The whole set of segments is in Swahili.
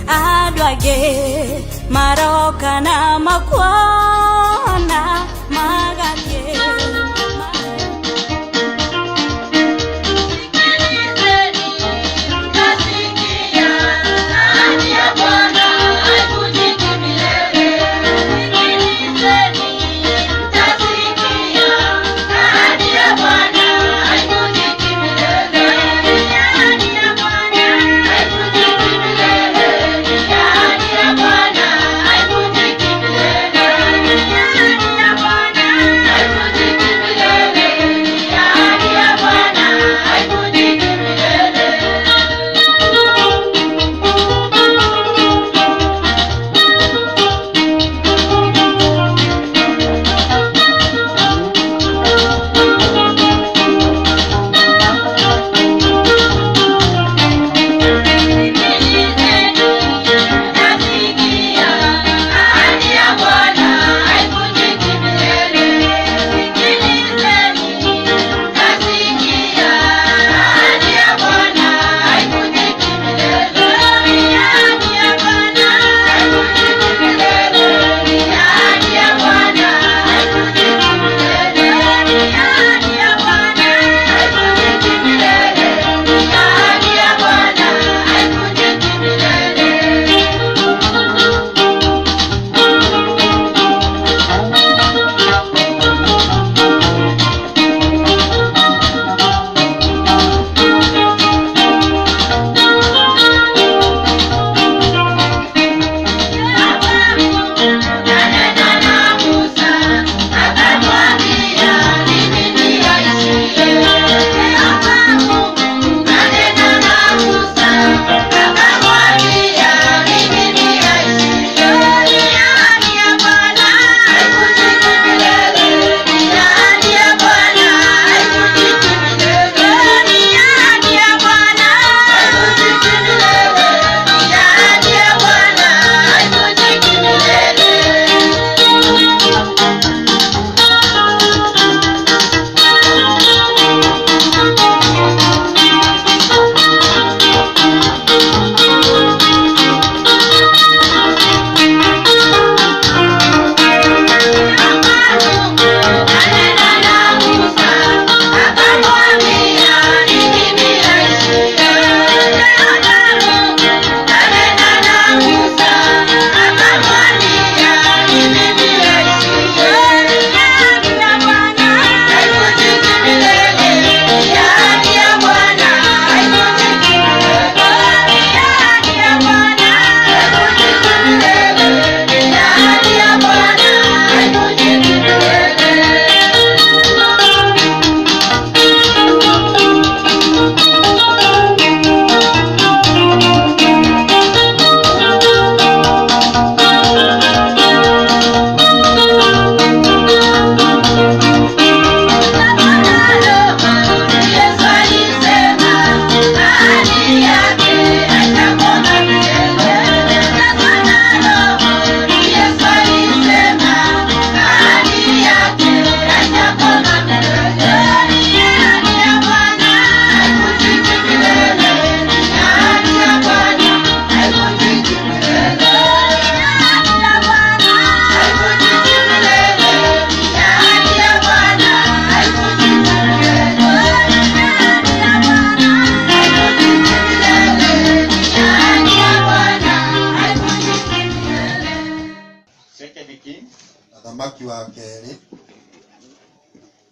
Adwage maroka na makwana magage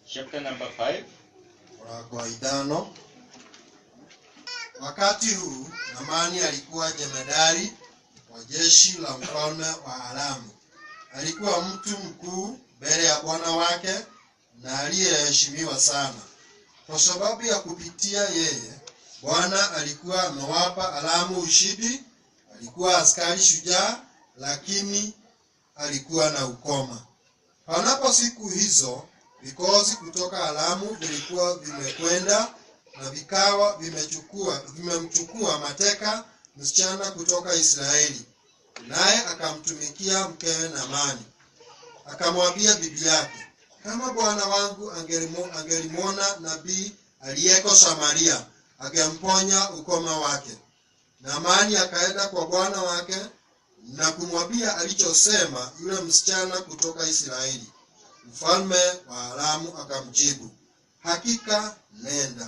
Chapter number 5. Wakati huu Naamani alikuwa jemedari wa jeshi la mfalme wa Aramu. Alikuwa mtu mkuu mbele ya bwana wake na aliyeheshimiwa sana. Kwa sababu ya kupitia yeye, Bwana alikuwa amewapa Aramu ushindi. Alikuwa askari shujaa lakini alikuwa na ukoma. Panapo siku hizo vikosi kutoka Aramu vilikuwa vimekwenda na vikawa vimemchukua mateka msichana kutoka Israeli, naye akamtumikia mkewe Naamani. Akamwambia bibi yake, kama bwana wangu angelimwona nabii aliyeko Samaria, angemponya ukoma wake. Naamani akaenda kwa bwana wake na kumwambia alichosema yule msichana kutoka Israeli. Mfalme wa Aramu akamjibu, hakika nenda,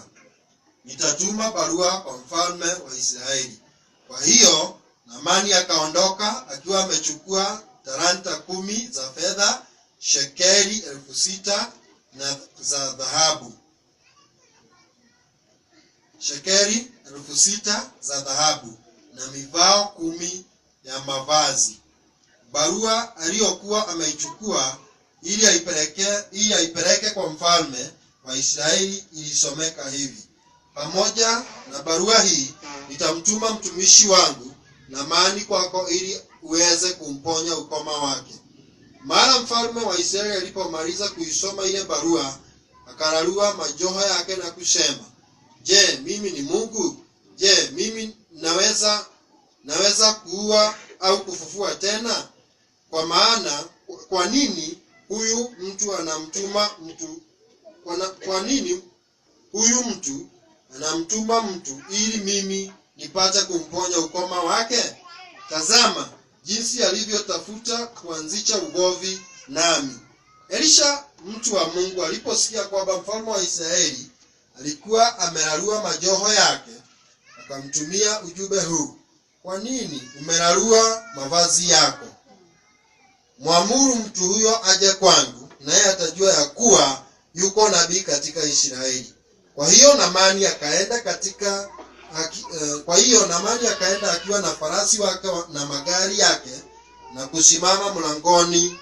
nitatuma barua kwa mfalme wa Israeli. Kwa hiyo Naamani akaondoka akiwa amechukua talanta 10 za fedha, shekeli 6,000 na za dhahabu, shekeli 6,000 za dhahabu na mivao 10 ya mavazi. Barua aliyokuwa ameichukua ili aipeleke kwa mfalme wa Israeli ilisomeka hivi: pamoja na barua hii nitamtuma mtumishi wangu Naamani kwako ili uweze kumponya ukoma wake. Mara mfalme wa Israeli alipomaliza kuisoma ile barua, akararua majoho yake na kusema, je, mimi ni Mungu? Je, mimi naweza kuua au kufufua tena? Kwa nini huyu mtu anamtuma mtu ili mimi nipate kumponya ukoma wake? Tazama jinsi alivyotafuta kuanzisha ugomvi nami. Elisha mtu wa Mungu aliposikia kwamba mfalme wa Israeli alikuwa amerarua majoho yake, akamtumia ujumbe huu: kwa nini umerarua mavazi yako? Mwamuru mtu huyo aje kwangu, naye atajua ya kuwa yuko nabii katika Israeli. Kwa hiyo Naamani akaenda akiwa na farasi wake na magari yake na kusimama mlangoni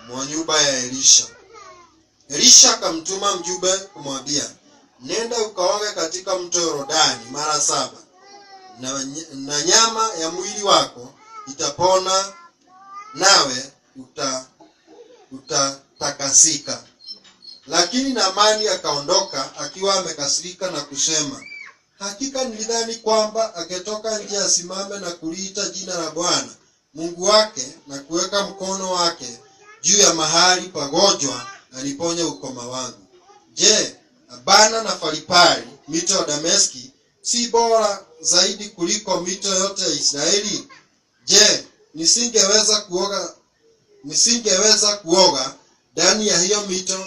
mwa nyumba ya Elisha. Elisha akamtuma mjumbe kumwambia, nenda ukaoge katika mto Yordani mara 7 na nyama ya mwili wako itapona, nawe utatakasika. Lakini Naamani akaondoka akiwa amekasirika na kusema, hakika nilidhani kwamba angetoka nje asimame na kuliita jina la Bwana Mungu wake na kuweka mkono wake juu ya mahali pagonjwa na niponye ukoma wangu. Je, Abana na Farpari, mito ya Dameski, si bora zaidi kuliko mito yote ya Israeli? Je, nisingeweza kuoga ndani ya hiyo mito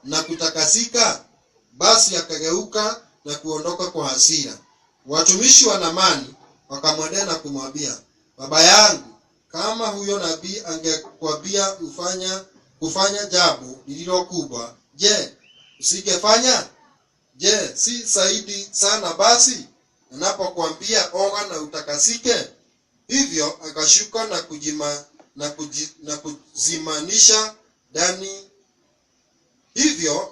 na kutakasika? Basi akageuka na kuondoka kwa hasira. Watumishi wa Naamani wakamwendea na kumwambia, baba yangu, kama huyo nabii angekwambia kufanya jambo lililo kubwa, je, usingefanya? Je, si zaidi sana basi anapokuambia oga na utakasike? Hivyo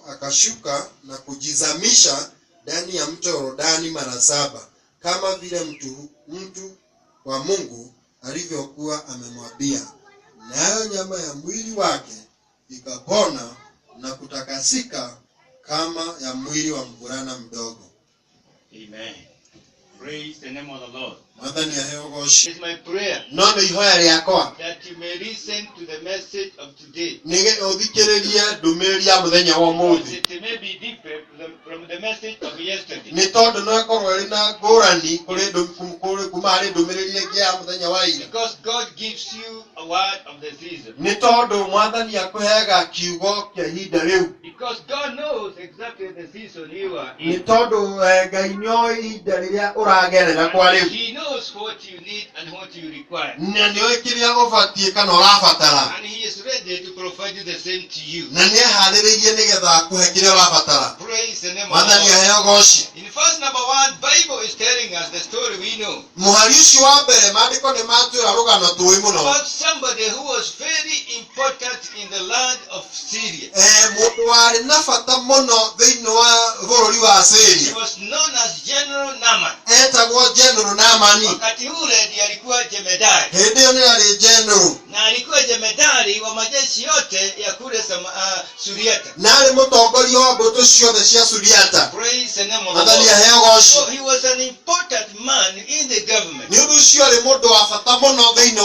akashuka na kujizamisha ndani ya mto Yordani mara 7, kama vile mtu wa Mungu alivyokuwa amemwambia. Nayo nyama ya mwili wake ikapona na kutakasika kama ya mwili wa mvulana mdogo. Amen. Praise the name of the Lord. It's my prayer that you may listen to the message of today. Because it may be different from the message of yesterday. Because God gives you a word of the season. Because God knows exactly the season you are in. He knows what you need and what you require. And He is ready to provide you the same to you. Praise the name of the Lord. In verse number 1, Bible is telling us the story we know. About somebody who was very important in the land of Syria. He was known as General Naaman. Wakati ule ndiye alikuwa jemedari. Suriata. nari mutongoria wa mbuto ciothe cia Suriata. Praise the name of the Mwathani Lord. aheo goci. So he was an important man in the government. Ni undu ucio ari mundu wa bata muno thiini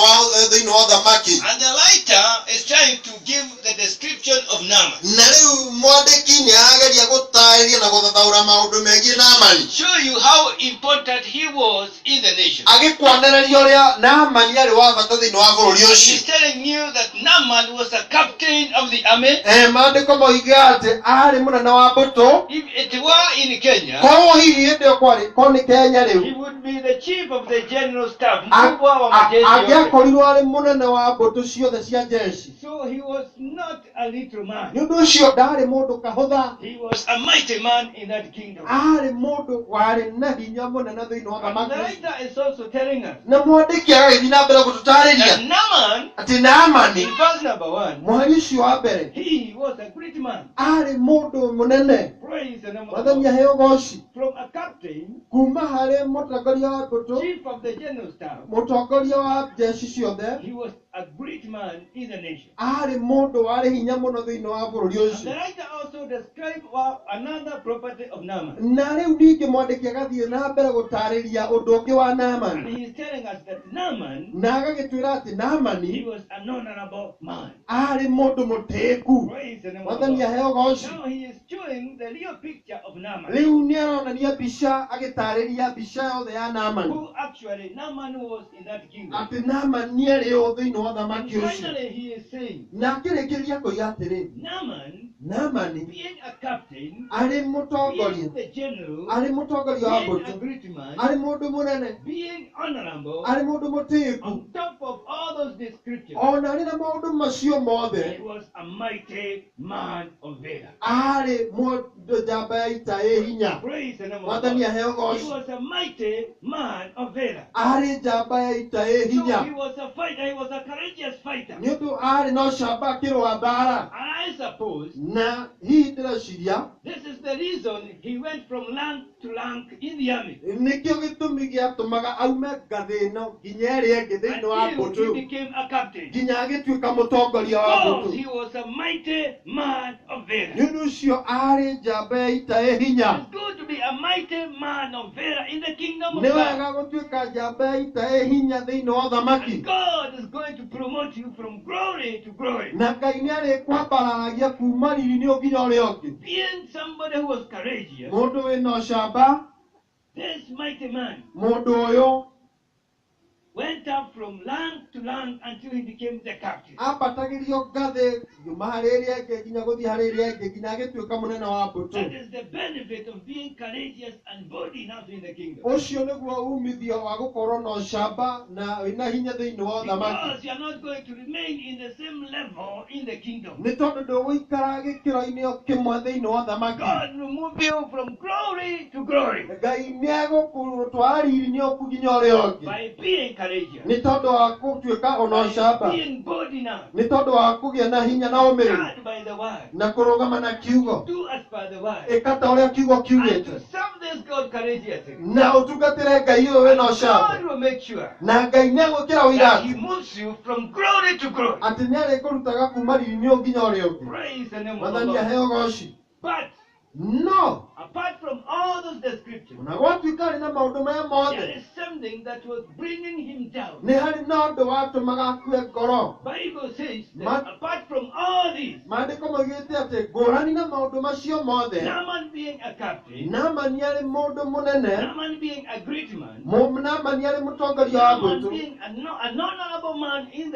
wa thamaki. And the writer is trying to give the description of Naaman. Na riu mwandiki ni arageria gutariria na guthathaura maundu megie Naamani. Show you how important he was in the nation. Agikwanereria uria Naamani ari wa bata thiini wa bururi And ucio. he's telling you that Naaman was a captain of the army. Maandiko moiga ati ari munene wa mbuto. If it were in Kenya, Korwo hihi hindi yo kwari ni Kenya he riu. would be the chief of the general staff. Mkubwa wa majeshi yote. Angiakorirwo ari munene wa mbuto ciothe cia jeshi. So he was not a little man. Ni undu ucio ndari mundu kahutha. He was a mighty man in that kingdom. Ari mundu wari na hinya munene thiini wa And the thamaki. writer is also telling us Na mwandiki agagithii na mbere gututariria that Naaman, ati Naamani in verse number 1, mwari ucio wa mbere he was a great man. ari mundu munene. Praise the name of the Mwathani Lord. aheo goci. From a captain, Kuma hari mutongoria wa mbuto, chief of the general staff, mutongoria wa jeshi ciothe, he was a great man in the nation. ari mundu wari hinya muno thiini wa bururi And the ucio. writer also described another property of Naaman. Na riu ningi mwandiki agathii na mbere gutariria undu ungi wa And Naamani. he is telling us that Naaman, Na agagitwira ati he Naamani was an honorable man. ari mundu mutiiku. Praise the name of the Mwathani Lord. aheo goci. Now he is showing the real picture of Naaman. Riu ni aronania mbica agitariria mbica yothe ya Naamani. Who actually Naaman was in that kingdom. Ati Naamani ari o thiini wa And thamaki ucio. finally he is saying, Na akirikiria kuiga atiri Naaman, Naamani being a captain, ari mutongoria, being the general, ari mutongoria wa being a mbuto, great man, ari mundu munene, being honorable, ari mundu mutiiku. on top of all those descriptions, Ona ari na maundu macio he mothe was a mighty man of valor. ari mundu njamba ya ita ĩ hinya. Praise the name of Mwathani God. aheo He goci. was a mighty man of valor. Ari njamba ya ita ĩ So he hinya. was a fighter, he was a courageous fighter. Nĩ ũndũ arĩ na ũcamba akĩrũa mbara. And I suppose Na hihi ndĩreciria this is the reason he went from rank to rank in the army. nĩkĩo gĩtũmi gĩatũmaga aume ngathĩ ĩno nginya ĩrĩa ĩngĩ thĩinĩ wa Until mbũtũ he became a captain. nginya agĩtuĩka mũtongoria wa Because mbũtũ. he was a mighty man of valor. Nĩ ũndũ ũcio arĩ njamba ya ita ĩ hinya. It's good to be a mighty man of valor in the kingdom of Nĩ God. wega gũtuĩka njamba ya ita ĩ hinya thĩinĩ wa thamaki. And God is going to promote you from glory to glory. Na Ngai nĩ arĩkwambararagia kuma riri-inĩ nginya ũrĩa ũngĩ. Being somebody who was courageous, Mũndũ wĩna ũcamba, this mighty man mũndũ ũyũ went up from rank to rank until he became the captain. ambatagĩrio ngathĩ nyuma harĩ ĩrĩa ĩngĩ nginya gũthiĩ harĩ ĩrĩa ĩngĩ nginya agĩtuĩka mũnene wa mbũtũ. That is the benefit of being courageous and bold enough in the kingdom. Ũcio nĩguo umithio wa gũkorwo na ũcamba na wĩna hinya thĩinĩ wa thamaki. Because you are not going to remain in the same level in the kingdom. Nĩ tondũ ndũgũikara gĩkĩro-inĩ o kĩmwe thĩinĩ wa thamaki. God will move you from glory to glory Ngai nĩ egũgũtwara riri-inĩ ũku nginya ũrĩa ũngĩ. by being courageous, Nĩ tondũ wa gũtuĩka ona ũcamba. by being bold enough, Nĩ tondũ wa kũgĩa na hinya na ũmĩrĩru. stand by the word, Na kũrũgama na kiugo. do as per the word, Ĩka ta ũrĩa kiugo and kiugĩte. to serve this God courageously. Na ũtungatĩre Ngai ũyũ wĩna ũcamba. God will make sure Na Ngai nĩ egũĩkĩra ũira that He atĩ moves you from glory to glory. atĩ nĩ arĩkũrutaga kuma riri-inĩ ũyũ nginya ũrĩa ũngĩ. Praise the name of the Mwathani Lord. aheo goci. But No. apart from all those descriptions, Ona gwatuĩka arĩ na maũndũ maya there mothe, is something that was bringing him down. nĩ harĩ na ũndũ watũmaga akue ngoro. Bible says that Ma- apart from all these, Maandĩko moigĩte atĩ ngũrani na maũndũ macio mothe, Naaman being a captain, Naamani arĩ mũndũ mũnene, Naaman being a great man, Naamani arĩ mũtongoria wa Naaman mbũtũ, being an honorable man in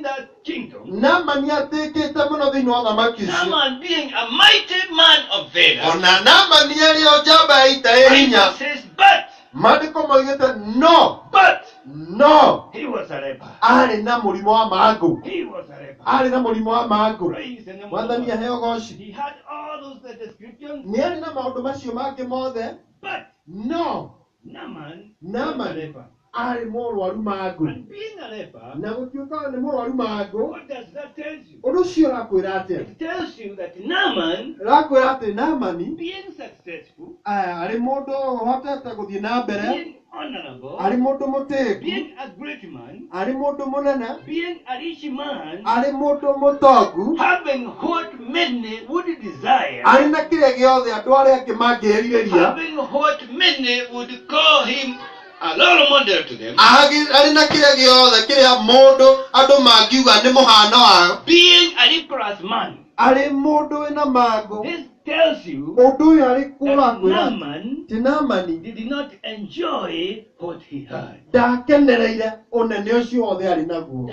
that kingdom, Naamani atĩkĩte mũno thĩinĩ wa thamaki icio. Naaman being a mighty man of valor. Ona Naamani arĩ o njamba ya ita ĩ hinya. Bible says, but Maandĩko moigĩte no, he was a leper. arĩ na mũrimũ wa mangũ. He was a leper. Arĩ na mũrimũ wa mangũ. Praise the name of the Mwathani Lord. aheo goci. He had all those descriptions, Nĩ arĩ na maũndũ macio mangĩ mothe. but No, Naaman was a Naaman leper. ari mũrwaru magũ And being a leper, na gũtuĩka nĩ mũrwaru magũ what does that tell you? ũndũ ũcio ũrakwĩra atĩa It tells you that Naaman, ũrakwĩra atĩ Naamani being successful, arĩ mũndũ ũhotete gũthiĩ na mbere being honorable, arĩ mũndũ mũtĩĩku being a great man, arĩ mũndũ mũnene being a rich man, arĩ mũndũ mũtongu having what many would desire, arĩ na kĩrĩa gĩothe andũ arĩa angĩ mangĩerirĩria having what many would call him a role model to them, arĩ na kĩrĩa gĩothe kĩrĩa mũndũ andũ mangiuga nĩ mũhano wao being a leprous man. arĩ mũndũ wĩna mangũ This tells you ũndũ ũyũ arĩ that kũrakwĩra Naaman atĩ Naamani did not enjoy what he had. ndakenereire ũnene ũcio wothe arĩ naguo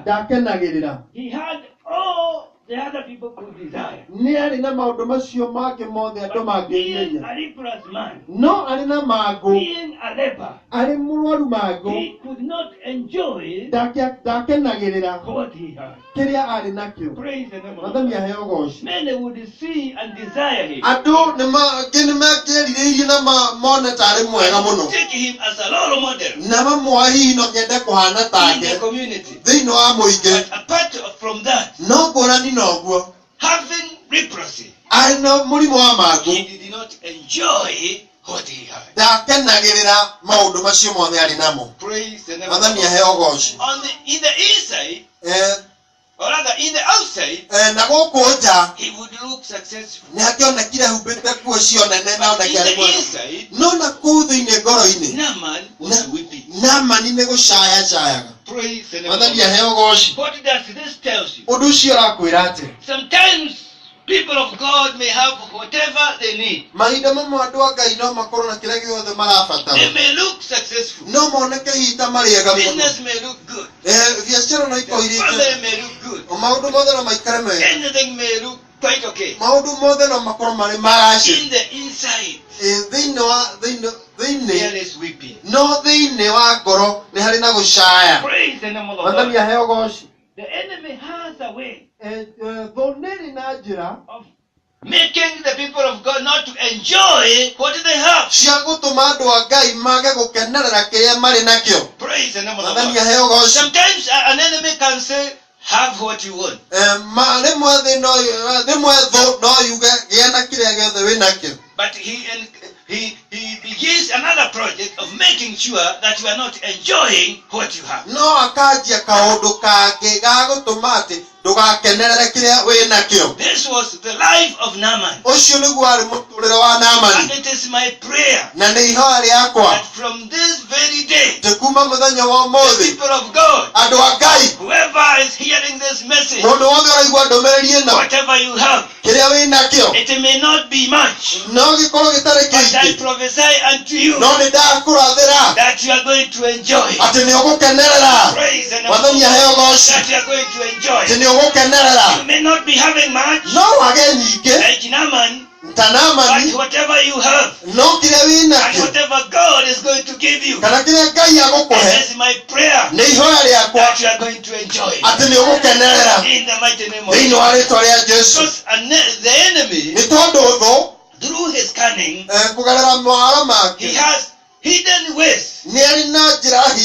ndakenagĩrĩra He had all the other people could desire. nĩ arĩ na maũndũ macio make mothe andũ But being mangĩrirĩria a leprous man, no arĩ na mangũ being a leper, arĩ mũrwaru mangũ he could not enjoy ndakenagĩrĩra what he had. kĩrĩa arĩ nakĩo Praise the name of mathani God. aheo goci Many would see and desire him. andũ angĩ nĩ mangĩerirĩirie na mone tarĩ mwega mũno Take him as a role model na mamwoa hihi no nyende kũhana in the take community. thĩinĩ wa mũingĩ But apart from that, no ngũrani noguo having leprosy, arĩ na mũrimũ wa mangũ he did not enjoy what he had. ndakenagĩrĩra maũndũ macio mothe arĩ namo Praise the name of mathani God. aheo goci In the inside, or rather in the outside, na gũkũ nja he would look successful. nĩ akĩonekire humbĩte nguo cio nene na In oneke arĩ the mwega inside, no na kũu thĩinĩ ngoro-inĩ Naaman was weeping. Naamani nĩ gũcayacayaga Praise the name of mathani God. aheo goci What does this tell you? ũndũ ũcio ũrakwĩra atĩ Sometimes people of God may have whatever they need. mahinda mamwe andũ a Ngai no makorwo na kĩrĩa gĩothe They marabatara may look successful. no moneke hihi ta marĩega mũno Business may look good. biacara no Family ikoirĩte may look good. maũndũ mothe no maikare mega Anything may look quite okay. maũndũ mothe no makorwo marĩ maracĩ In the inside, thĩinĩ wa thĩinĩ there is weeping. no thĩinĩ wa ngoro nĩ harĩ na gũcaya Praise the name of the mathani Lord. aheo goci The enemy has a way thũ nĩrĩ na njĩra of making the people of God not to enjoy what they have. cia gũtũma andũ a Ngai mage gũkenerera kĩrĩa marĩ nakĩo Praise the name of the mathani Lord. aheo goci Sometimes an enemy can say, have what you want. rĩmwe thũ no yuge gĩa na kĩrĩa gĩothe wĩ nakĩo But he begins another project of making sure that you are not enjoying what you have. no akanjia kaũndũ kangĩ ga gũtũma atĩ ndũgakenerere kĩrĩa wĩ nakĩo This was the life of Naaman. ũcio nĩguo arĩ mũtũrĩre wa Naamani And it is my prayer na nĩ ihoya rĩakwa that from this very day, atĩ kuma mũthenya wa the ũmũthĩ people of God, andũ a Ngai whoever is hearing this message, mũndũ wothe ũraigua ndũmĩrĩri ĩno whatever you have, kĩrĩa wĩ nakĩo it may not be much, no gĩkorwo gĩtarĩ but I kĩingĩ prophesy unto you no nĩ ndakũrathĩra that you are going to enjoy. atĩ nĩ ũgũkenerera Praise the name of wathani God. aheo goci That you are going to enjoy. atĩ nĩ ũgũkenerera You may not be having much, no wage nyingĩ like Naaman, ta Naamani but whatever you have, no kĩrĩa wĩ and nakĩo whatever God is going to give you, kana kĩrĩa Ngai agũkũhe this is my prayer nĩ ihoya rĩakwa that you are going to enjoy. atĩ nĩ ũgũkenerera In the mighty name of thĩinĩ Jesus. wa rĩtwa rĩa Jesu Because the enemy, nĩ tondũ thũ through his cunning, kũgerera mawara he make has hidden ways nĩ arĩ na njĩra to make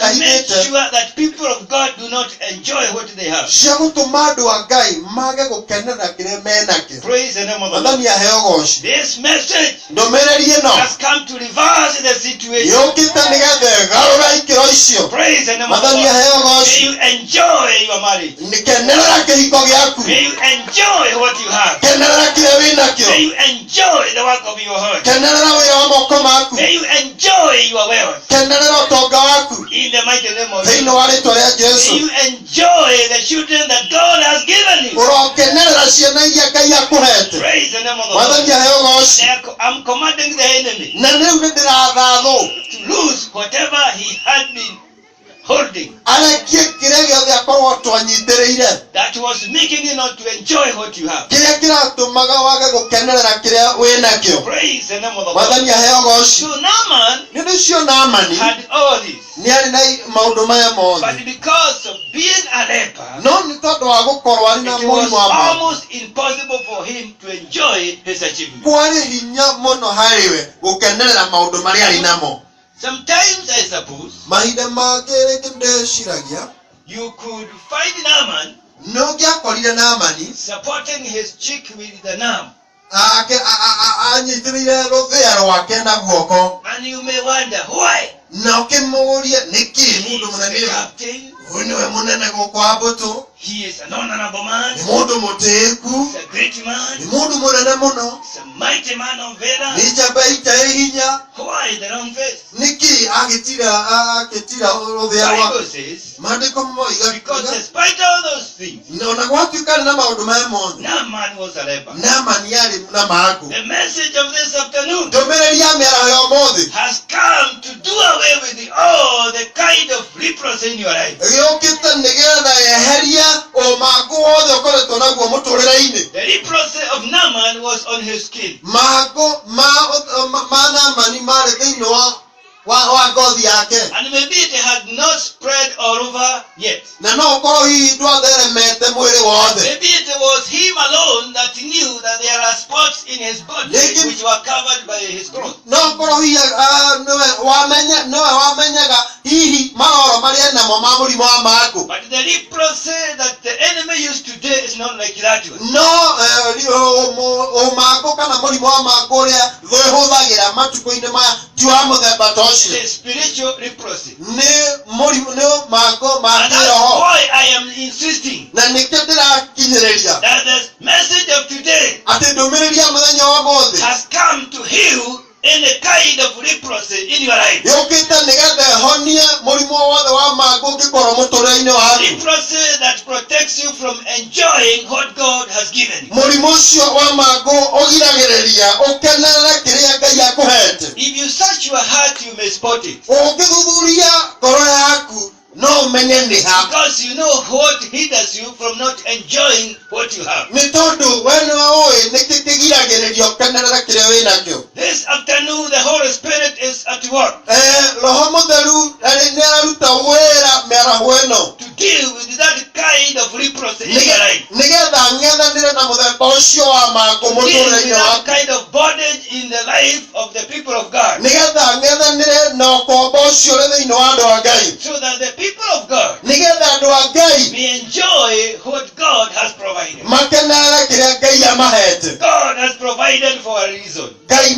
ahithĩte sure that people of God do not enjoy what they have. cia gũtũma andũ a Ngai mage gũkenerera kĩrĩa menakĩo Praise the name of the Lord. mathani aheo goci This message ndũmĩrĩri ĩno has come to reverse the situation. yũkĩte nĩgetha ĩgarũre ikĩro icio Praise the name of the mathani Lord. aheo May goci you enjoy your marriage. kenerera kĩhiko gĩaku May you enjoy what you have. kenerera kĩrĩa wĩ nakĩo May you enjoy the work of your heart. kenerera wĩra wa moko maku May you enjoy your wealth. kenerera ũtonga waku In the mighty name of thĩinĩ Jesus. wa rĩtwa rĩa May Jesu you enjoy the children that God has given you. ũrokenerera ciana iria Ngai akũhete Praise the name of the Lord. mathani aheo goci I'm commanding the enemy na rĩu nĩ ndĩratha thũ to lose whatever he had been holding, arekie kĩrĩa gĩothe akorwo twanyitĩrĩire that was making you not to enjoy what you have. kĩrĩa kĩratũmaga wage gũkenerera kĩrĩa wĩ nakĩo Praise the name of the Lord. mathani aheo goci So Naaman nĩ ũndũ ũcio Naamani had all this, nĩ arĩ na maũndũ maya mothe but because of being a leper, no nĩ tondũ wa gũkorwo arĩ na it was mũrimũ wa mangũ almost impossible for him to enjoy his achievement. kwarĩ hinya mũno harĩ we gũkenerera maũndũ marĩa arĩ namo Sometimes I suppose mahinda mangĩ ndĩciragia you could find Naaman nĩũngĩakorire Naamani supporting his cheek with the nail. anyitĩrĩire rũthĩa rwake na guoko, And you may wonder why. na ũkĩmũũria nĩkĩ He mũndũ is mũnene the ũyũ? captain. Ũyũ nĩwe mũnene gũkũ wa mbũtũ, He is an honorable man. nĩ mũndũ mũtĩĩku, He's a great nĩ man. mũndũ mũnene mũno, He's a mighty man of valor. nĩ njamba ĩtarĩ hinya. Why the wrong face? Nĩkĩ agĩtira rũthĩa rwake? Bible says, Maandĩko moiga because despite all those things, ona gwatuĩka na maũndũ maya mothe, Naaman was a leper. Naamani yarĩ na mangũ. The message of this afternoon Ndũmĩrĩri ya mĩaraho ya ũmũthĩ has come to do away with all the kind of leprosy in your life. gĩũkĩte nĩgetha yeherie ũmangũ wothe ũkoretwo naguo mũtũrĩre-inĩ. The leprosy of Naaman was on his skin. Mangũ ma Naamani marĩ thĩinĩ wa ngothi yake, And maybe it had not spread all over yet. na no ũkorwo hihi ndwatheremete mwĩrĩ wothe. Maybe it was him alone that knew that there are spots in his body Maybe- which were covered by his clothes. No ũkorwo hihi nĩwe wamenyaga hihi maroro marĩa namo ma mũrimũ wa mangũ. But the leprosy that the enemy used today is not like that one. No ũmangũ kana mũrimũ wa mangũ ũrĩa thũ ĩhũthagĩra matukũ-inĩ maya ti wa mũthemba ta It ũcio. is spiritual leprosy. Nĩ mangũ ma And that's kĩroho, why I am insisting na nĩkĩo ndĩrakinyĩrĩria that the message of today atĩ ndũmĩrĩri ya mũthenya wa ũmũthĩ has come to heal any kind of leprosy in your life. yũkĩte nĩgetha ĩhonie mũrimũ wothe wa mangũ ũngĩkorwo mũtũrĩre-inĩ waku. Leprosy that protects you from enjoying what God has given you. Mũrimũ ũcio wa mangũ ũgiragĩrĩria ũkenerere kĩrĩa Ngai akũhete. If you search your heart, you may spot it. Ũngĩthuthuria ngoro yaku no ũmenye nĩ ha. Because you know what hinders you from not enjoying what you have. Nĩ tondũ we nĩwe ũĩ nĩkĩ kĩgiragĩrĩria ũkenerere kĩrĩa wĩ nakĩo. This afternoon, the Holy Spirit is at work Roho Mũtheru nĩararuta wĩra mĩaraho ĩno to deal with that kind of leprosy in your life. nĩgetha ng'ethanĩre na mũthemba ũcio wa mangũ Deal with mũtũrĩre-inĩ that waku, kind of bondage in the life of the people of God. nĩgetha ng'ethanĩre na ũkombo ũcio ũrĩ thĩinĩ wa andũ a Ngai, So that the people of God nĩgetha andũ a Ngai may enjoy what God has provided. makenerere kĩrĩa Ngai amahete. God has provided for a reason. Ngai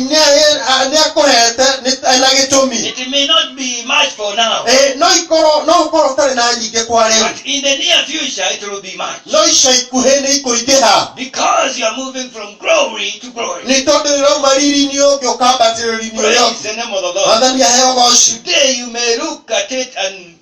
nĩakũhete na gĩtũmi. It may not be much for now, No ũkorwo ũtarĩ na nyingĩ kwa rĩu, but in the near future it will be much. no ica ikuhĩ nĩ ikũingĩha, Because you are moving from glory to glory. nĩ tondũ nĩũrauma riri-inĩ ũngĩ ũkambatĩra riri-inĩ ũrĩa Praise ũngĩ. the name of the Lord. Mwathani aheo goci. Today you may look at it and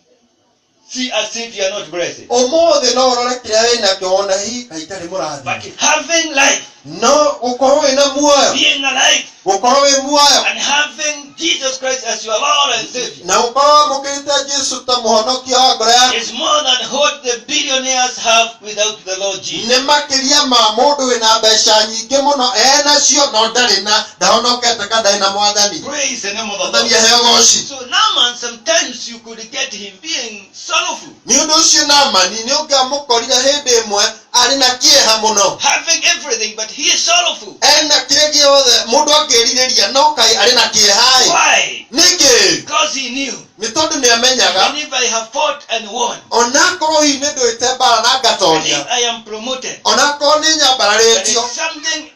see as if you are not blessed. Ũmũthĩ no ũrore kĩrĩa wĩ nakĩo wona hihi kaĩ itarĩ mũrathime. But having life, No gũkorwo wĩna muoyo, being alive, gũkorwo wĩ muoyo, and having Jesus Christ as your Lord and Savior na gũkorwo wamũkĩrĩte Jesu ta mũhonokia wa ngoro yaku is more than what the billionaires have without the Lord Jesus. nĩ makĩria ma mũndũ wĩna mbeca nyingĩ mũno nacio no ndarĩ na ndahonokete kana ndarĩ na Mwathani. Praise the name of the Mwathani Lord. aheo goci. So Naaman, sometimes you could get him being sorrowful, Nĩ ũndũ ũcio Naamani nĩ ũngĩamũkorire hĩndĩ ĩmwe arĩ na kĩeha mũno, having everything, but he is sorrowful. ena kĩrĩa gĩothe mũndũ angĩrirĩria no kaĩ arĩ na kĩeha-ĩ. Why? Nĩkĩ? Because he knew, Nĩ tondũ nĩ amenyaga and if I have fought and won, onakorwo hihi nĩ ndũĩte mbara na and ngatoria, if I am promoted, onakorwo nĩ there is nyambararĩtio, something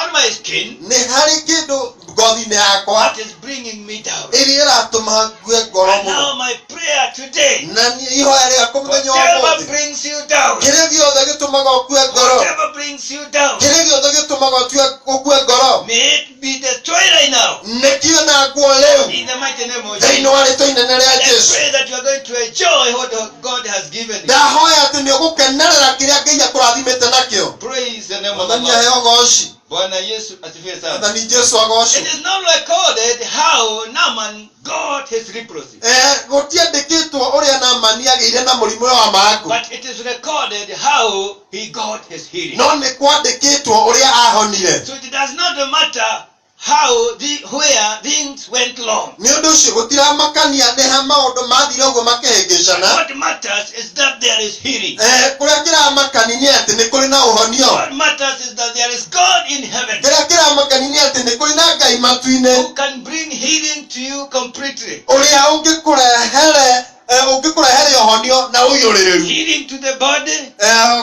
on my skin nĩ harĩ kĩndũ ngothi-inĩ yakwa that is bringing me down. ĩrĩa ĩratũma ngue ngoro And mũno. now my prayer today, Na ihoya rĩakwa mũthenya wa whatever ũmũthĩ, brings you down, kĩrĩa gĩothe gĩtũmaga ũkue ngoro, whatever brings you down, kĩrĩa gĩothe gĩtũmaga ũkue ngoro, may it be destroyed right now. nĩkio na nguo rĩu In the mighty name of thĩinĩ Jesus. wa rĩtwa inene rĩa I Jesu. pray that you are going to enjoy what God has given you. Ndahoya atĩ nĩ ũgũkenerera kĩrĩa Ngai akũrathimĩte nakĩo. Praise the name of the Mwathani Lord. aheo goci. Bwana Yesu asifiwe sana. Mwathani Jesu agocwo. It is not recorded how Naaman got his leprosy, Gũtiandĩkĩtwo ũrĩa Naamani agĩire na mũrimũ wa mangũ, but it is recorded how he got his healing. no nĩ kwandĩkĩtwo ũrĩa ahonire. So it does not matter how where things went wrong. Nĩ ũndũ ũcio gũtiramakania nĩ ha maũndũ mathire ũguo makĩhĩngĩcana. What matters is that there is healing. Kũrĩa kĩramakani nĩ atĩ nĩ kũrĩ na ũhonio. What matters is that there is God in heaven Kĩrĩa kĩramakani nĩ atĩ nĩ kũrĩ na Ngai matu-inĩ who can bring healing to you completely. uria ungikurehere yohonio na uyuriru, Healing to the body,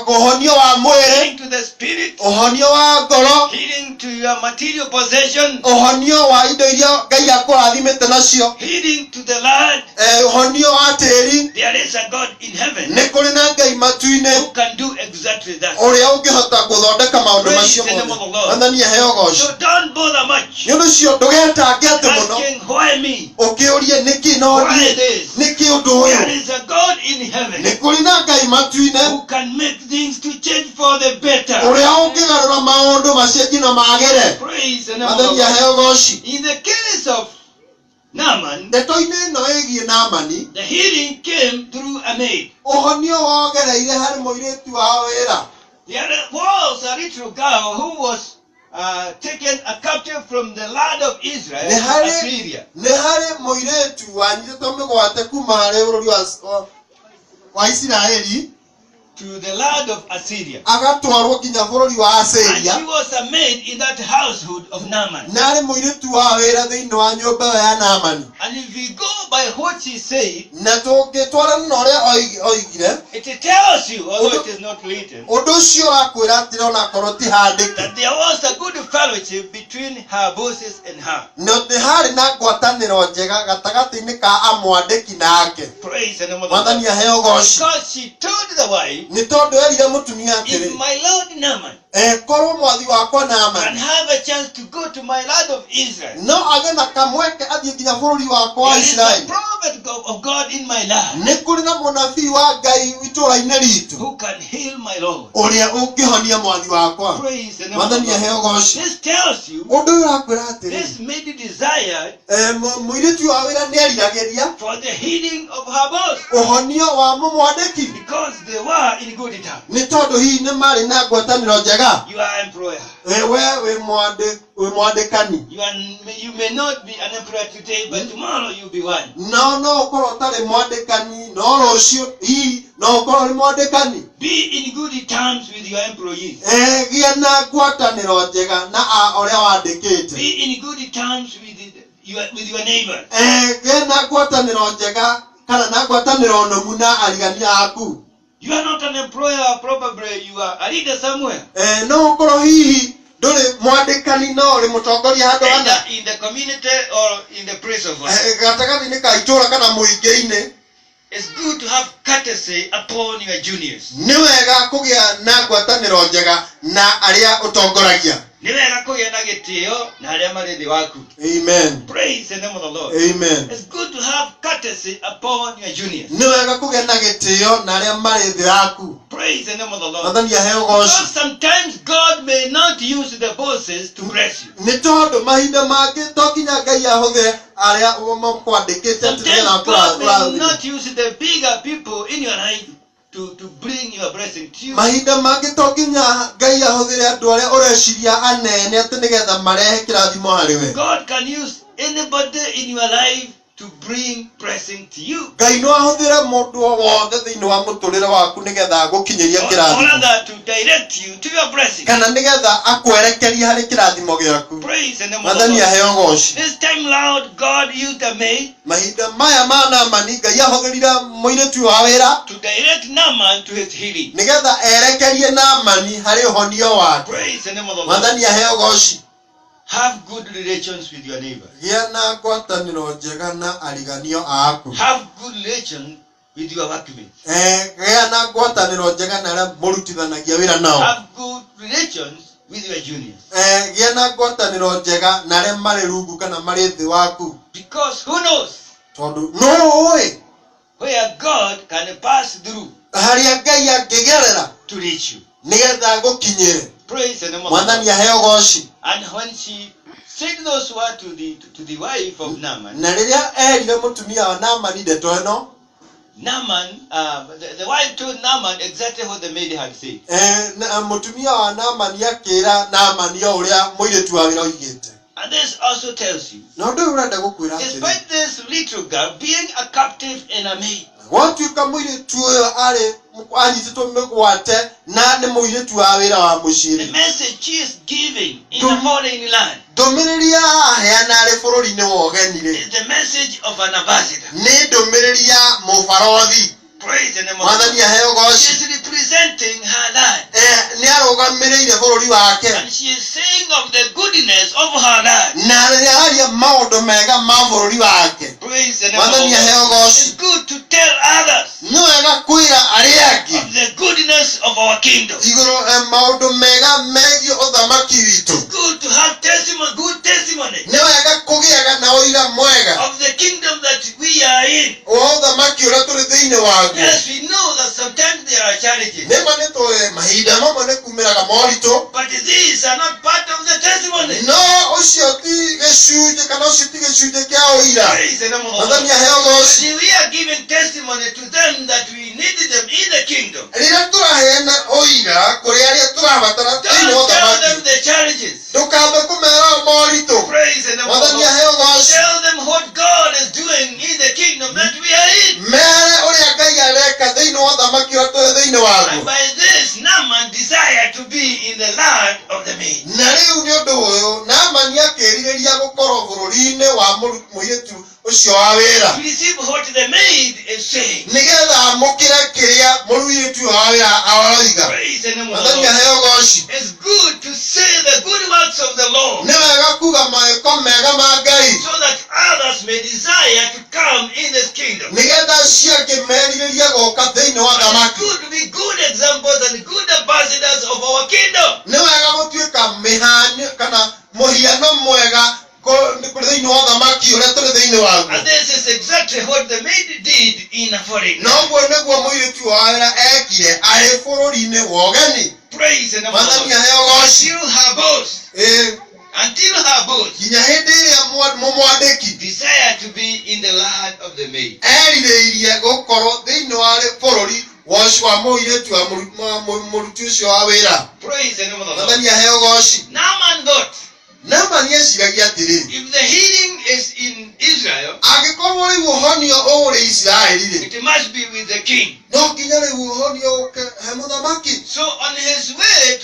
uhonio wa mwiri, healing to the spirit, uhonio wa ngoro, healing to your material possession, uhonio wa indo iria Ngai akurathimite nacio, healing to the land. uhonio wa tiri. There is a God in heaven Nĩ kũrĩ na Ngai matu-inĩ who can do exactly that. ũrĩa ũngĩhota gũthondeka maũndũ macio mothe. Mwathani aheo goco. So don't bother much Nĩ ũndũ ũcio ndũgetange atĩ mũno asking why me, ũkĩũrie nĩkĩ no why niĩ, this. nĩkĩ ũndũ There ũyũ. is a God in heaven Nĩ kũrĩ na Ngai matu-inĩ who can make things to change for the better. ũrĩa ũngĩgarũra maũndũ macenjie na magĩre. Praise the name of Mwathani the Lord. aheo goci. In the case of Naaman, Ndeto-inĩ ĩno ĩgiĩ Naamani, the healing came through a maid. ũhonio wogereire harĩ mũirĩtu wa wĩra. There was a little girl who was taken a captive from the land of Israel to Assyria. Nĩ harĩ mũirĩtu wanyitĩtwo mĩgwate kuma harĩ bũrũri wa Isiraeli To the land of Assyria. agatwarwo nginya bũrũri wa And she Assyria, was a maid in that household of Naaman. na arĩ mũirĩtu wa wĩra thĩinĩ wa nyũmba ĩyo ya Naamani. And if we go by what she said, Na tũngĩtwarana na ũrĩa oigire, it tells you, although it is not written, ũndũ ũcio ũrakwĩra atĩrĩ ona korwo ti handĩke, that there was a good fellowship between her bosses and her. na nĩ harĩ na ngwatanĩro njega gatagatĩ-inĩ ka amwandĩki nake. Praise the name of the Lord. Mwathani aheo goci. Because she told the wife, Nĩ tondũ erire mũtumia if atĩrĩ, my lord Naaman korwo mwathi wakwa can Naamani have a chance to go to my land of Israel, no agĩ na kamweke athiĩ nginya bũrũri wakwa wa there is a Isiraeli, prophet of God in my land nĩ kũrĩ na mũnabii wa Ngai itũũra-inĩ ritũ who can heal my Lord. ũrĩa ũngĩhonia mwathi wakwa. Praise the name of the Mwathani Lord. aheo goci. This tells you Ũndũ ũyũ ũrakwĩra atĩrĩ, this maid desired mũirĩtu wa wĩra nĩ eriragĩria for the healing of her boss ũhonio wa mũmwandĩki, because they were in good time. nĩ tondũ hihi nĩ marĩ na ngwatanĩro njega. You are employer. We wĩ mwandĩkani, You may not be an employer today, but tomorrow you'll be one. no ũkorwo ũtarĩ mwandĩkani, no rũciũ hihi no ũkorwo ũrĩ mwandĩkani. Be in good terms with your employees. Gĩa na ngwatanĩro njega na ũrĩa wandĩkĩte. Be in good terms with your neighbor. Gĩa na ngwatanĩro njega kana na ngwatanĩro nũmu na arigania aku. You are not an employer, probably you are a leader somewhere. No ũkorwo hihi ndũrĩ mwandĩkani no ũrĩ mũtongoria handũ hana, Either in the community or in the place of work. gatagatĩ-inĩ ka itũũra kana mũingĩ-inĩ. It's good to have courtesy upon your juniors. Nĩ wega kũgĩa na ngwatanĩro njega na arĩa ũtongoragia. Ni wega kũgĩa na gĩtĩo na arĩa marĩ thĩ waku. Amen. Praise the name of the Lord. Amen. It's good to have courtesy upon your juniors. Nĩ wega kũgĩa na gĩtĩo na arĩa marĩ thĩ yaku. Praise the name of the Lord. Mwathani aheo goci. Because sometimes God may not use the bosses to bless you. Nĩ tondũ mahinda mangĩ to nginya Ngai ahũthĩre arĩa makwandĩkĩte atĩ Sometimes nĩgetha God may kũrathima. not use the bigger people in your life to bring your blessing to you. Mahinda mangĩ to nginya Ngai ahũthĩre andũ arĩa ũreciria anene atĩ nĩgetha marehe kĩrathimo harĩ we. God can use anybody in your life to bring blessing to you. Ngai no ahũthĩre mũndũ o wothe thĩinĩ wa mũtũrĩre waku nĩgetha agũkinyĩrie Or kĩrathimo, rather to direct you to your blessing. kana nĩgetha akwerekeria harĩ kĩrathimo gĩaku. Praise the name of the Mwathani Lord. aheo goci. This time loud, God used a maid Mahinda maya ma Naamani Ngai ahũthĩrire mũirĩtu wa wĩra to direct Naaman to his healing. nĩgetha erekerie Naamani harĩ ũhonio wake. Praise the name of the Lord. Mwathani aheo goci. Have good relations with your neighbor. Gĩa na ngwatanĩro njega na ariganio aku. Have good relations with your workmates. Gĩa na ngwatanĩro njega na arĩa mũrutithanagia wĩra nao. Have good relations with your juniors. Gĩa na ngwatanĩro njega na arĩa marĩ rungu kana marĩ thĩ waku. Because who knows Tondũ no ũĩ where God can pass through harĩa Ngai angĩgerera to reach you. nĩgetha agũkinyĩre. Praise the name of the Mwathani Lord. aheo goci. And when she said those words to the wife of Naaman, Na rĩrĩa erire mũtumia wa Naamani ndeto ĩno, Naaman, the wife told Naaman exactly what the maid had said. mũtumia wa Naamani akĩra Naamani o ũrĩa mũirĩtu wa wĩra oigĩte. And this also tells you, Na ũndũ ũyũ ũrenda gũkwĩra atĩrĩ, despite this little girl being a captive and a maid, gwatuĩka mũirĩtu ũyũ arĩ anyititwo mĩgwate na nĩ mũirĩtu wa wĩra wa mũciĩ. The message she is giving in a foreign land ndũmĩrĩri aheana arĩ bũrũri-inĩ wa ũgeni is the message of an ambassador. nĩ ndũmĩrĩri ya mũbarothi. Praise the name of Mwathani God. aheo She goci. is representing her land. Nĩ arũgamĩrĩire bũrũri wake And she is saying of the goodness of her land. na nĩ araria maũndũ mega ma bũrũri wake. Praise the name of Mwathani aheo God. goci. It's good to tell others nĩ wega kwĩra arĩa angĩ of the goodness of our kingdom. igũrũ maũndũ mega megiĩ ũthamaki witũ. It's good to have testimony, good testimony nĩ wega kũgĩaga na ũira mwega of the kingdom that we are in. wa ũthamaki ũrĩa tũrĩ thĩinĩ waguo. Yes, we know that sometimes there are challenges, nĩ ma nĩ tũĩ mahinda mamwe nĩ kumĩraga moritũ, but these are not part of the testimony. no ũcio ti gĩcunjĩ kana ũcio ti gĩcunjĩ kĩa ũira. Praise the name of God. Mwathani aheo goci. We are giving testimony to them that we needed them in the kingdom. rĩrĩa tũraheana ũira kũrĩ arĩa tũrabatara thĩinĩ wa Don't tell them ũthamaki, the challenges. ndũkambe kũmera moritũ. Praise the name of Mwathani God. aheo goci. Tell them what God is doing in the kingdom that we are in. mere ũrĩa Ngai areka thĩinĩ wa ũthamaki ũrĩa tũrĩ thĩinĩ And waguo. by this, Naaman desired to be in the land of the maid. na rĩu nĩ ũndũ ũyũ Naamani akĩĩrirĩria gũkorwo bũrũri-inĩ wa mũirĩtu ũcio wa wĩra, To receive what the maid is saying. nĩgetha amũkĩre kĩrĩa mũirĩtu wa wĩra aroiga. Praise the name of Mwathani God. aheo goci. It's good to say the good works of the Lord, nĩ wega kuga mawĩko mega ma Ngai, so that others may desire to come in this kingdom. nĩgetha acio angĩ merirĩrie gũka thĩinĩ wa And it's thamaki. good to be good examples and good ambassadors of our kingdom. nĩ wega gũtuĩka mĩhani kana mũhiano mwega thĩinĩ wa thamaki ũrĩa tũrĩ thĩinĩ waguo. And this is exactly what the maid did in a foreign na land. ũguo nĩguo mũirĩtu wa wĩra ekire arĩ bũrũri-inĩ wa ũgeni. Praise the name of Mwathani God. aheo goci. Until her boss, until her boss nginya hĩndĩ ĩrĩa mũmwandĩki desired to be in the land of the maid. erirĩirie gũkorwo thĩinĩ wa bũrũri wa mũirĩtu wa mũruti ũcio wa wĩra. Praise the name of the Lord. Mwathani aheo goci. Naaman got, Naamani eciragia atĩrĩ, if the healing is in Israel, angĩkorwo rĩu ũhonio ũrĩ Isiraeli-rĩ, it must be with the king. no nginya rĩu ũhonio ũke he mũthamaki. So on his way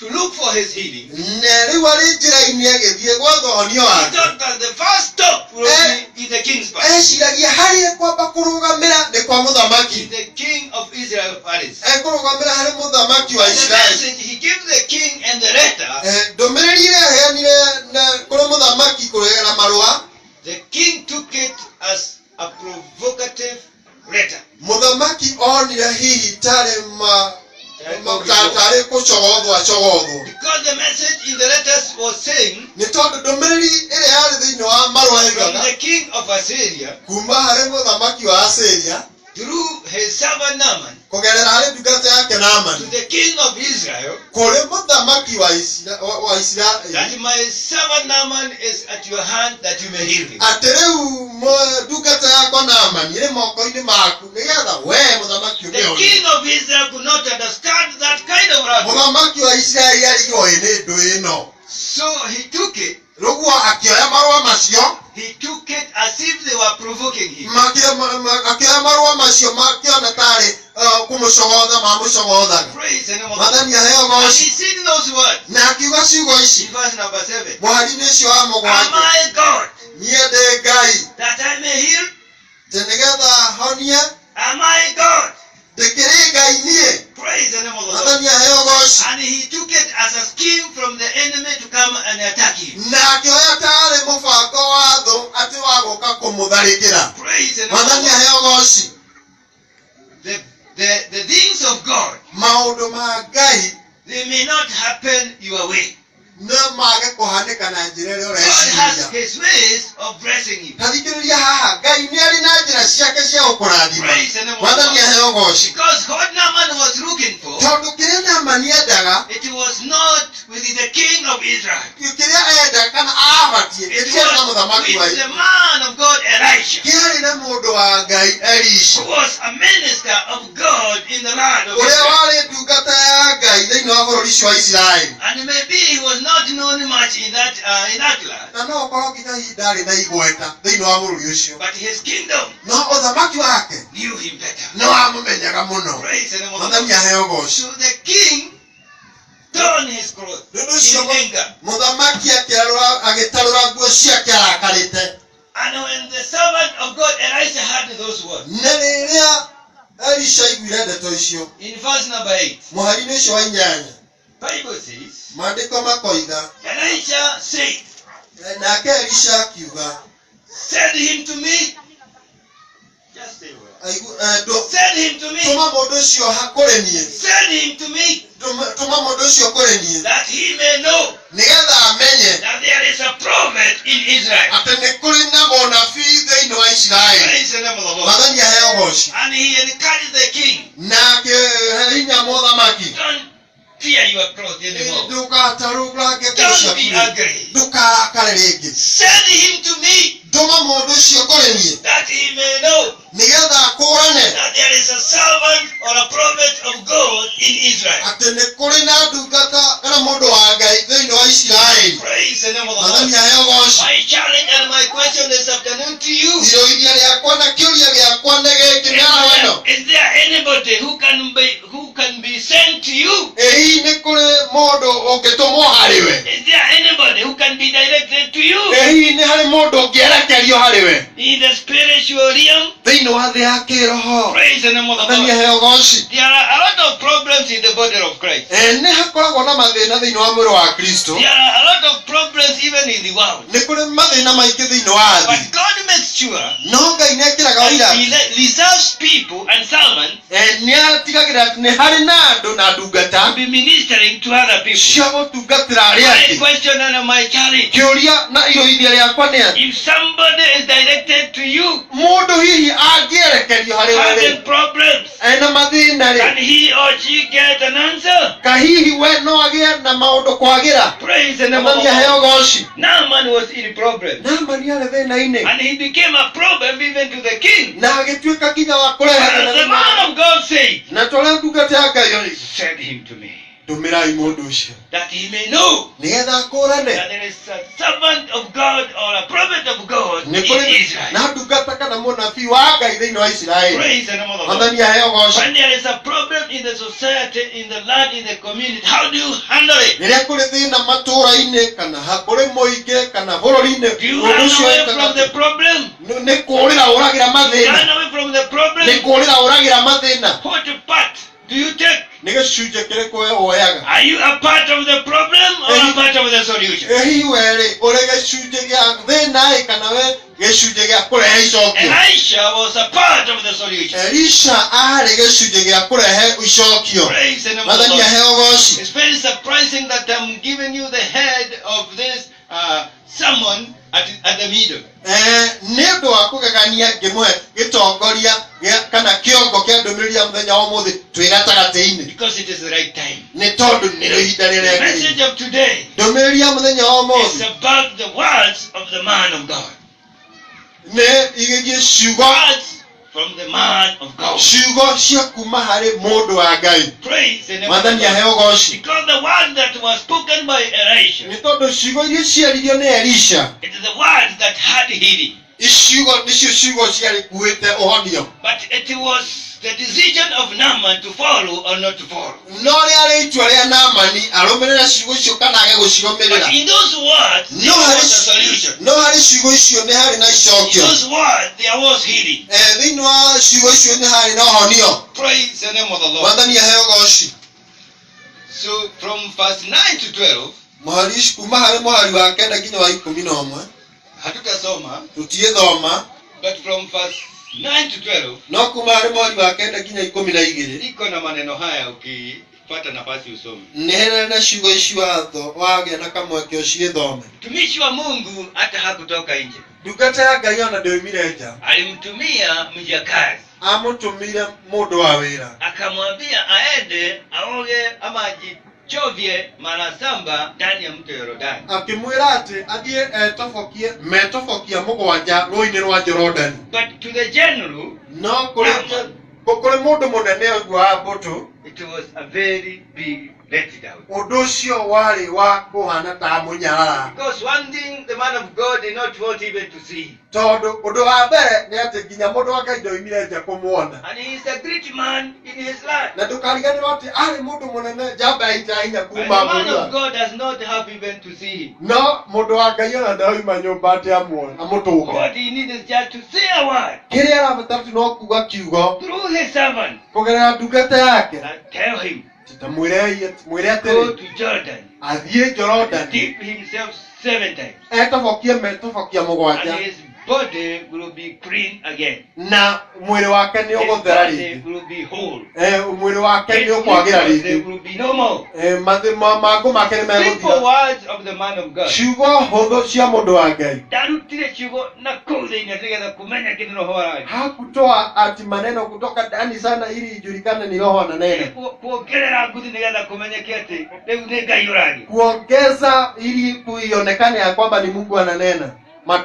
to look for his healing, na rĩu arĩ njĩra-inĩ agĩthiĩ gwetha ũhonio he wake, thought that the first stop will be in the king's palace. eciragia harĩa ekwamba kũrũgamĩra nĩ kwa mũthamaki. In the king of Israel palace. ekũrũgamĩra harĩ mũthamaki wa And the Isiraeli. message he gave the king and the letter, ndũmĩrĩri ĩrĩa aheanire kũrĩ mũthamaki kũregera marũa, the king took it as a provocative letter. mũthamaki onire hihi tarĩ tarĩ gũcogothwo acogothwo. Because the message in the letters was saying, nĩ tondũ ndũmĩrĩri ĩrĩa yarĩ thĩinĩ wa marũa from ĩgaga the king of Assyria kuma harĩ mũthamaki wa Assyria through his servant Naaman kũgerera harĩ ndungata yake to Naamani the king of Israel, kũrĩ mũthamaki wa Isiraeli, that my servant Naaman is at your hand that you may heal him. atĩ rĩu ndungata yakwa Naamani ĩrĩ moko-inĩ maku nĩgetha wee mũthamaki The ũmĩone. king of Israel could not understand that kind of language. mũthamaki wa Isiraeli arigoi nĩ ndũ ĩno. So he took it. Rĩguo akĩoya marũa macio, He took it as if they were provoking him. akĩoya marũa macio makĩona tarĩ kũmũcogotha mamũcogothaga. Praise the name of God. Mwathani aheo And he goci. said those words na akiuga ciugo ici in verse number 7. mũhari-inĩ ũcio wa Am mũgwanja, I God niĩ ndĩ Ngai that I may heal? atĩ nĩgetha honie, Am I God? ndĩkĩrĩ Ngai niĩ. Praise the name of the Lord. Mwathani aheo goci. And he took it as a scheme from the enemy to come and attack him. na akĩoya tarĩ mũbango wa thũ atĩ wa gũka kũmũtharĩkĩra. Praise the name of Mwathani God. aheo goci. The things of God, maũndũ ma Ngai they may not happen your way. no mage kũhanĩka na njĩra ĩrĩa God has ũreciria. his ways of blessing you. Tathikĩrĩria haha, Ngai nĩ arĩ na njĩra ciake cia gũkũrathima. Praise the name of Mwathani God. aheo goci. Because what Naaman was looking for, tondũ kĩrĩa Naamani endaga, it was not with the king of Israel. kĩrĩa enda kana abatie It gĩtiarĩ na was mũthamaki wa with the man of God, Elisha, kĩarĩ na mũndũ wa Ngai Elisha, who was a minister of God in the land of ũrĩa Israel. warĩ ndungata ya Ngai thĩinĩ wa bũrũri cio wa Isiraeli. And maybe he was not known much in that land. Na no ũkorwo nginya ndarĩ na igweta thĩinĩ wa bũrũri ũcio. But his kingdom No ũthamaki wake knew him better. no amũmenyaga mũno. Praise the name of the Mwathani Lord. aheo ũgooci. So the king torn his clothes in anger. Mũthamaki agĩtarũra nguo ciake arakarĩte. And when the servant of God Elisha heard those words, Na rĩrĩa Elisha aiguire ndeto icio, in verse number 8, mũhari-inĩ ũcio wa 8, Bible says, maandĩko makoiga, Elisha said, nake Elisha akiuga, send him to me. Just say what? Send him to me. Tũma mũndũ ũcio kũrĩ niĩ. Send him to me. Tũma mũndũ ũcio kũrĩ niĩ. That he may know Nĩgetha amenye that there is a prophet in Israel. atĩ nĩ kũrĩ na mũnabii thĩinĩ wa Isiraeli. Praise the name of the Lord. Mwathani aheo ũgooci. And he encouraged the king. Na akĩhe hinya mũthamaki. Don't tear your clothes anymore. Ndũgatarũrage nguo Don't be ciaku. angry. Ndũkarakare rĩngĩ. Send him to me Tũma mũndũ ũcio kũrĩ niĩ. that he may know Nĩgetha akũrane that there is a servant or a prophet of God in Israel. atĩ nĩ kũrĩ na ndungata kana mũndũ wa Ngai thĩinĩ wa Isiraeli. Praise the name of the Mwathani Lord. aheo ũgooci. My challenge and my question this afternoon to you. Iroithia rĩakwa na kĩũria gĩakwa nĩ gĩkĩ mĩaraho ĩno. Is there anybody who can be sent to you? Ĩ hihi nĩ kũrĩ mũndũ ũngĩtũmwo harĩ we? Is there anybody who can be directed to you Ĩ hihi nĩ harĩ mũndũ ũngĩerekerio harĩ we in the spiritual realm? thĩinĩ wa thĩ ya kĩroho? Praise the name of the Mwathani Lord. aheo ũgooci. There are a lot of problems in the body of Christ. Nĩ hakoragwo na mathĩna thĩinĩ wa mwĩrĩ wa Kristo. There are a lot of problems even in the world. Nĩ kũrĩ mathĩna maingĩ thĩinĩ wa thĩ. But God makes sure No Ngai nĩ ekĩraga that ũira. He reserves people and servants Nĩ atigagĩrĩra atĩ nĩ harĩ na andũ na ndungata to be ministering to other people. cia gũtungatĩra arĩa My angĩ. question and my challenge. Kĩũria na iroithia rĩakwa nĩ atĩ If somebody is directed to you mũndũ hihi angĩerekerio harĩ we having problems, ena mathĩna can rĩ, he or she get an answer? ka hihi we no agĩe na maũndũ kwagĩra. Praise the name of Mwathani the aheo Lord. ũgooci. Naaman was in problem. Naamani arĩ thĩna-inĩ And he became a problem even to the king. na agĩtuĩka kinya wa kũrehe But thĩna the man thĩinĩ. of God said, Na tũrĩa ndungata ya Ngai rĩ, send him to me, ndũmĩrai mũndũ ũcio that he may know nĩgetha akũrane that there is a servant of God or a prophet of God nĩ in kũrĩ Israel. na ndungata kana mũnabii wa Ngai thĩinĩ wa Isiraeli. Praise the name of the Lord. Mwathani aheo ũgooci. When there is a problem in the society, in the land, in the community, how do you handle it? Rĩrĩa kũrĩ thĩna matũũra-inĩ kana kũrĩ mũingĩ kana bũrũri-inĩ, Do you mũndũ run ũcio away ekaga from the atĩa? problem? Nĩ kũũrĩra ũragĩra You mathĩna. run away from the Nĩ problem? kũũrĩra ũragĩra mathĩna. What part do you take? Nĩ gĩcunjĩ kĩrĩkũ we woyaga? Are you a part of the problem or a part of the solution? Ĩ hihi we rĩ, ũrĩ gĩcunjĩ gĩa thĩna kana we gĩcunjĩ gĩa kũrehe icokio? Elisha was a part of the solution. Elisha arĩ gĩcunjĩ gĩa kũrehe icokio. Praise the name of the Mwathani Lord. aheo ũgooci. It's very surprising that I'm giving you the head of this sermon at the middle. Nĩ ũndũ wa kũgegania ngĩmũhe gĩtongoria kana kĩongo kĩa ndũmĩrĩri ya mũthenya wa ũmũthĩ twĩ gatagatĩ-inĩ, Because it is the right time. nĩ tondũ nĩrĩo ihinda The rĩrĩa message rĩagĩrĩire. of today Ndũmĩrĩri ya mũthenya wa is ũmũthĩ about the words of the man of God. nĩ igĩgie ciugo Words from the man of God. ciugo cia kuma harĩ mũndũ wa Ngai. Praise the name of the Mwathani Lord. aheo ũgooci. Because the word that was spoken by Elisha, Nĩ tondũ ciugo iria ciaririo nĩ Elisha, it is the words that had healing. iciugo nĩcio ciugo ciarĩ kuĩte ũhonio. But it was the decision of Naaman to follow or not to follow. No rĩarĩ itua rĩa Naamani arũmĩrĩre ciugo icio kana age But gũcirũmĩrĩra. in those words, there No was a harĩ solution. no harĩ ciugo icio nĩ harĩ na In icokio. those words, there was healing. Thĩinĩ wa ciugo icio nĩ harĩ na ũhonio. Praise the name of the Lord. Mwathani aheo ũgooci. So from verse 9 to 12, Mũhari kuma harĩ mũhari wa 9 nginya wa 11 hatutasoma, tũtiĩthoma, but from verse 9 to 12, no kuma harĩ mũhari wa 9 nginya 12 iko na maneno haya ukipata nafasi usome. nĩ harĩ na ciugo icio wagĩa na kamweke ũciĩthome. Mtumishi wa Mungu hata hakutoka nje. Ndungata ya Ngai ona ndoimire nja, Alimtumia mjakazi, amũtũmire mũndũ wa wĩra, akamwambia aende aoge ama ajichovye mara saba ndani ya mto Yordani. akĩmwĩra atĩ athiĩ metobokia mũgwanja rũĩ-inĩ rwa Jorodani. But to the general, No kũrĩ mũndũ mũnene ũguo wa mbũtũ, It was a very big letdown. Ũndũ ũcio warĩ wa kũhana ta mũnyarara. Because one thing the man of God did not want even to see. Tondũ ũndũ wa mbere nĩ atĩ nginya mũndũ wa Ngai ndoimire nja kũmuona. And he is a great man in his land. Na ndũkariganĩrwo atĩ arĩ mũndũ mũnene njamba ya ita hinya And the kuuma man mũndũ. of God does not have even to see him. No mũndũ wa Ngai ona ndaoima nyũmba atĩ amũtũũge. What he needs is just to say a word Kĩrĩa arabatara tu no kuuga kiugo through his servant kũgerera ndungata yake. and tell him, Mwĩre go atĩrĩ to Jordan, athiĩ Jorodani dip himself 7 times, etobokie metobokia mũgwanja and his body will be clean again. na mwĩrĩ wake nĩ His ũgũthera body rĩngĩ. will be whole. Mwĩrĩ wake His nĩ ũkwagĩra symptoms, they rĩngĩ. will be no more. Mangũ make nĩ Simple megũthira. words of the man of God. Ciugo hũthũ cia mũndũ wa Ngai. Ndarutire ciugo na kũu thĩinĩ nĩgetha kũmenya kĩndũ roho waragia. Hakutoa ati maneno kutoka ndani sana ili ijulikane ni roho ananena. Kuongerera nguthi nĩgetha kũmenyeke atĩ rĩu nĩ Ngai ũragia. Kuongeza ili kuionekane ya kwamba ni Mungu ananena.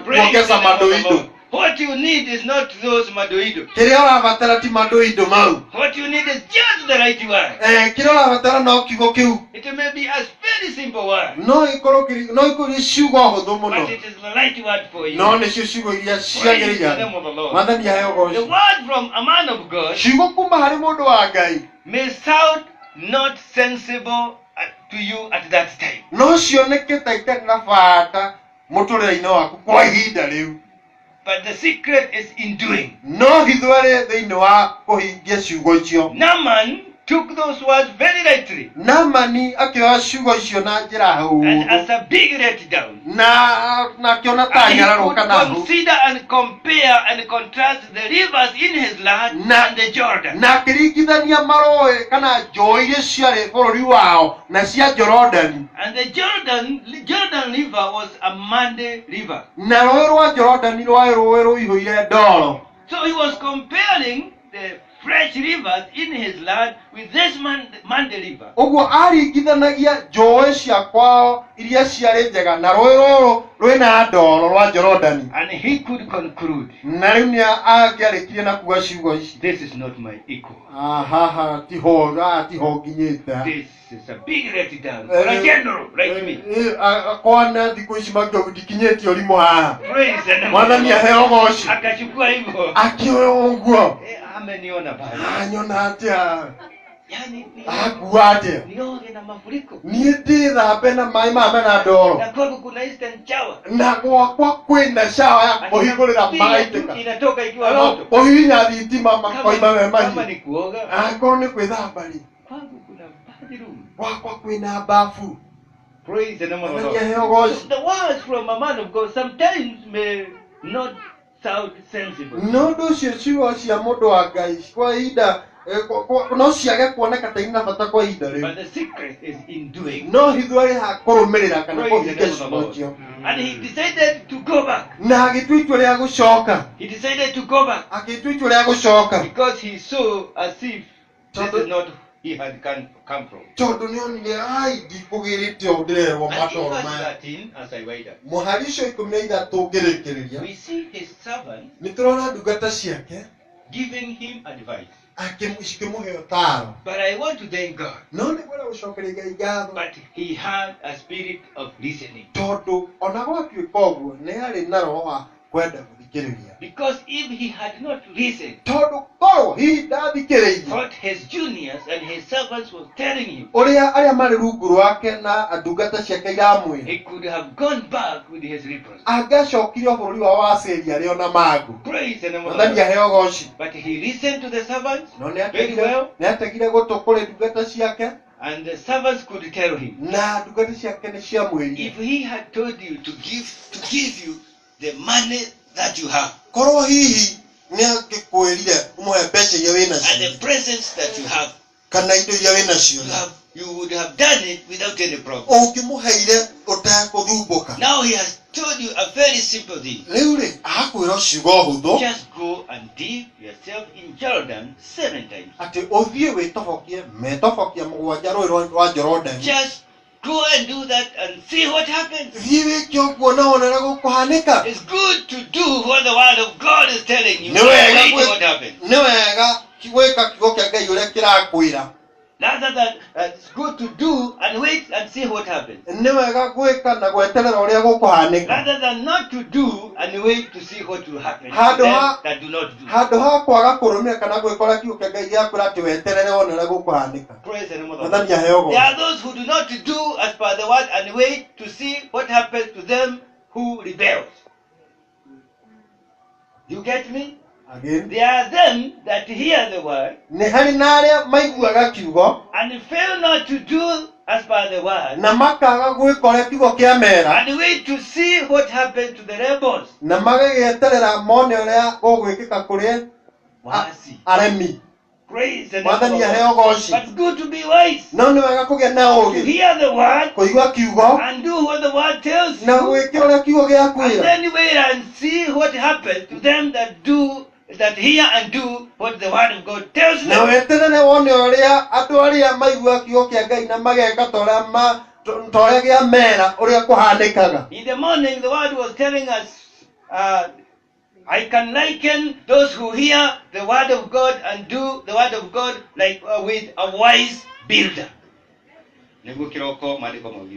Kuongeza madoido. What you need is not those madoido. Kile urabatara ti madoido mau. What you need is just the right word. Kile urabatara no kiugo kiu. It may be a very simple word. No ikoro ciugo huthu muno. But it is the right word for you. No ni ciugo iria ciagĩrĩire. Mwathani aheo The goco. word from a man of God Ciugo kuma harĩ mũndũ wa Ngai. may sound not sensible to you at that time. No cioneke ta itarĩ na bata mũtũrĩre-inĩ waku kwa ihinda rĩu. But the secret is in doing. No hithwa rĩ thĩinĩ wa kũhingia ciugo icio. Naaman took those words very lightly. Naamani akĩoya ciugo icio na njĩra And as hũthũ. a big letdown. Na akĩona ta And he nyararũka could na hũ. consider and compare and contrast the rivers in his land and the Jordan. Na akĩringithania marũĩ kana njũĩ iria ciarĩ bũrũri wao na cia Jorodani. And the Jordan River was a Mande river. Na rũĩ rwa Jorodani rwarĩ rũĩ rũihũire ndoro. So he was comparing the fresh rivers in his land with this Mande river. Ũguo aringithanagia njũĩ cia kwao iria ciarĩ njega na rũĩ rũrũ rwĩna ndoro rwa Jorodani. And he could conclude, Na rĩu nĩ angĩarĩkirie na kuga ciugo ici. this is not my equal. Tiho nginyĩte. This is a big letdown for a general like me. Kwana thikũ ici mangĩkinyĩtie ũrimũ haha. Praise the name of Mwathani the aheo Lord. goco. Akachukua hivyo. Akĩoya ũguo. Ameniona bana. Nyona atĩa. Yani Akuwa atĩa. nioge na mafuriko. Niĩ ndĩthambe na maĩ maya mena ndoro. Na kwangu kuna instant shower. Na gwakwa kwĩna shawa ya kũhingũrĩra maĩ itĩka. Inatoka ikiwa moto. Kũhihinya thitima makoima me Kama mahiũ. ni kuoga. Akorwo nĩ kwĩthamba rĩ. Kwangu kuna bathroom. Gwakwa kwĩna bafu. Praise the name of the Mwathani Lord. aheo goco. So the words from a man of God sometimes may not sound sensible. No ũndũ ũcio ciugo cia mũndũ wa Ngai kwa ihinda no ciage kuoneka ta ina bata kwa ihinda rĩu. But the secret is in doing. No hithwa rĩ ha kũrũmĩrĩra kana Praise the kũhingia name of the ciugo Lord. icio. And he decided to go back. Na agĩtua itua rĩa gũcoka. He decided to go back Agĩtua itua rĩa gũcoka. because he saw as if this is not he had come from. Tondũ nĩonire ndikũgĩrĩte o ndĩrerwo And in matoro verse maya. 13, as I wait up, Mũhari ũcio 13 ngĩrĩkĩrĩria. we see his servant Nĩtũrona ndungata ciake giving him advice. cikĩmũhe ũtaaro. But I want to thank God. No nĩkwenda gũcokeria Ngai ngatho. But he had a spirit of listening. Tondũ ona gwatuĩka ũguo nĩ arĩ na roho wa kwenda gũthikĩrĩria. Because if he had not listened, Tondũ korwo hihi ndathikĩrĩirie what his juniors and his servants were telling him, ũrĩa arĩa marĩ rungu rwake na ndungata ciake iramwĩra, he could have gone back with his reproach. angĩacokire bũrũri wa Wasĩri arĩ ona mangũ. Praise the name of the Mwathani Lord. aheo goco. But he listened to the servants No very well, nĩategire gũtũ kũrĩ ndungata ciake and the servants could tell him, na ndungata ciake nĩ ciamwĩrire. if he had told you to give you the money that you have Korwo hihi nĩangĩkwĩrire ũmũhe mbeca iria wĩ and the nacio presents that you have, kana indo iria wĩ nacio, you would have done it without any problem. ũngĩmũheire ũtekũthumbũka. Now he has told you a very simple thing. Rĩu rĩ akwĩra ciugo hũthũ Just go and dip yourself in Jordan 7 times. atĩ ũthiĩ wĩtobokie metobokia mũgwanja rũĩ rwa Jorodani. Just go and do that and see what happens. Thiĩ wĩke ũguo na wonere gũkũhanĩka. It's good to do what the word of God is telling you. Nĩ wega Wait what happens. nĩ wega gwĩka kiugo kĩa Ngai ũrĩa kĩrakwĩra. Rather than it's good to do and wait and see what happens. Nĩ wega gwĩka na gweterera ũrĩa gũkũhanĩka. Rather than not to do and wait to see what will happen to Handũ them ha- that do not do. Handũ ha kwaga kũrũmĩrĩra kana gwĩkora kiugo kĩa Ngai gĩakwĩra atĩ weterere wone ũrĩa gũkũhanĩka. Praise the name of the Mwathani Lord. aheo There ũhoro. are those who do not do as per the word and wait to see what happens to them who rebel. You get me? Again. There are them that hear the word Nĩ harĩ na arĩa maiguaga kiugo and fail not to do as per the word na makaga gwĩka ũrĩa kiugo kĩamera and wait to see what happens to the rebels. na magagĩeterera mone ũrĩa gũgwĩkĩka kũrĩ Mercy. aremi. Praise the name of the Mwathani Lord. aheo ũhoro. But it's good to be wise. No nĩ wega kũgĩa na To ũũgĩ, hear the word kũigua kiugo and do what the word tells na you. gwĩkĩra ũrĩa kiugo And gĩakwĩra. then wait and see what happens to them that hear and do what the word of God tells Na them. weterere wone ũrĩa andũ arĩa maigua kiugo kĩa Ngai na mageka ta ũrĩa gĩamera ũrĩa kũhanĩkaga. In the morning, the word was telling us, I can liken those who hear the word of God and do the word of God like with a wise builder.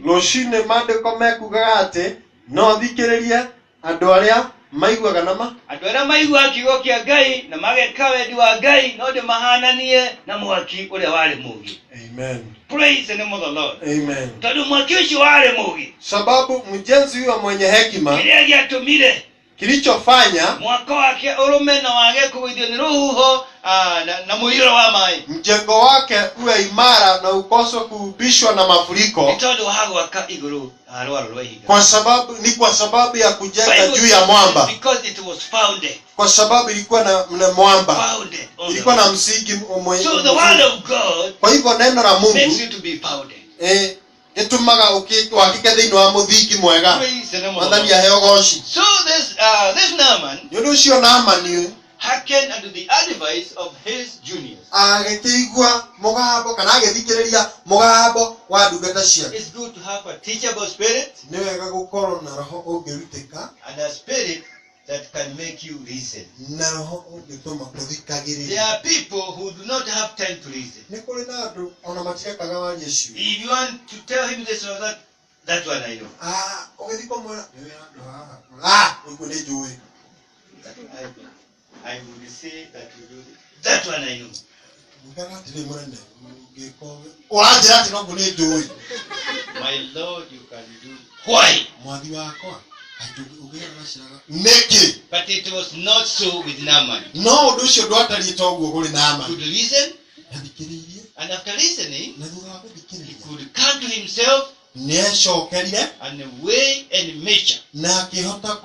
Rũcinĩ maandĩko mekugaga atĩ no thikĩrĩrie andũ arĩa maiguaga na Andũ arĩa maigua kiugo kĩa Ngai na mageka wendi wa Ngai no ndĩmahananie na mwaki ũrĩa warĩ mũũgĩ. Amen. Praise the name of the Lord. Amen. Tondũ mwaki ũcio warĩ mũũgĩ. Sababu mjenzi huyo mwenye hekima Kĩrĩa gĩatũmire kilichofanya mwako wake ũrũme na wage kũgũithio nĩ rũhuho na mũiyũro wa maĩ. mjengo wake uwe imara na ukose kuubishwa na mafuriko, Nĩ tondũ wa gwaka igũrũ rwaro rwa ihiga. kwa sababu ya kujenga juu ya mwamba, Because it was founded. kwa sababu ilikuwa na mwamba, Founded on the ilikuwa na rock. msingi So the word of God Kwa hivyo neno la makes Mungu you to be founded. itumaga ukihakika thĩinĩ wa mũthingi mwega. Praise the name of the Mwathani Lord. aheo goci. So this Naaman Nĩ ũndũ ũcio Naamani hearkened unto the advice of his juniors. agĩkĩigua mũgambo kana agĩthikĩrĩria mũgambo wa ndungata ciake. It's good to have a teachable spirit Nĩ wega gũkorwo na roho ũngĩrutĩka and a spirit that can make you reason. na roho ũngĩtũma There ũthikagĩrĩrie. are people who do not have time to reason. Nĩ kũrĩ na andũ ona matirekaga warie ciugo. If you want to tell him this or that one I know. Ũgĩthiĩ kũmwĩra nĩwe andũ haha. Ũguo nĩ njũĩ. I would say that you do that one I know. Mũgaga atĩrĩ mũnene ũngĩka ũguo. Ũranjĩra atĩ noguo nĩ njũĩ. My Lord, you can do. Why? Mwathi wakwa nĩkĩ? But it was not so with Naaman. No ũndũ ũcio ndwatariĩ ta ũguo kũrĩ Naamani. Could reason, Athikĩrĩirie and after listening, na thutha wa he gũthikĩrĩria could come to himself nĩecokerire and weigh and measure na akĩhota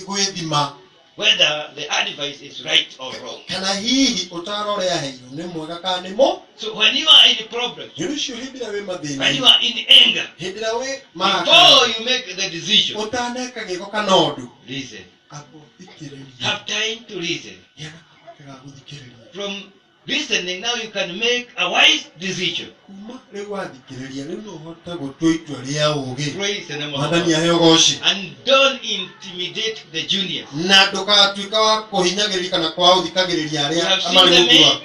gwĩthima whether the advice is right or wrong. kana hihi ũtaaro ũrĩa aheirwo nĩ mwega kana nĩ mo. So when you are in the problem, Nĩ ũndũ ũcio hĩndĩ ĩrĩa wĩ when you mathĩna, are in anger, hĩndĩ ĩrĩa wĩ before marakara, you make the decision, ũtaneka gĩko kana ũndũ, reason. amba ũthikĩrĩrie. Have time to reason. Gĩaga kahinda ga gũthikĩrĩria. From listening, now you can make a wise decision. Kuma rĩu wathikĩrĩria rĩu no ũhote gũtua itua rĩa ũũgĩ. Praise the name of the Mwathani Lord. aheo goci. And don't intimidate the juniors. Na ndũgatuĩka wa kũhinyagĩrĩria kana kwa ũthikagĩrĩria You arĩa have seen marĩ the rungu men rwaku.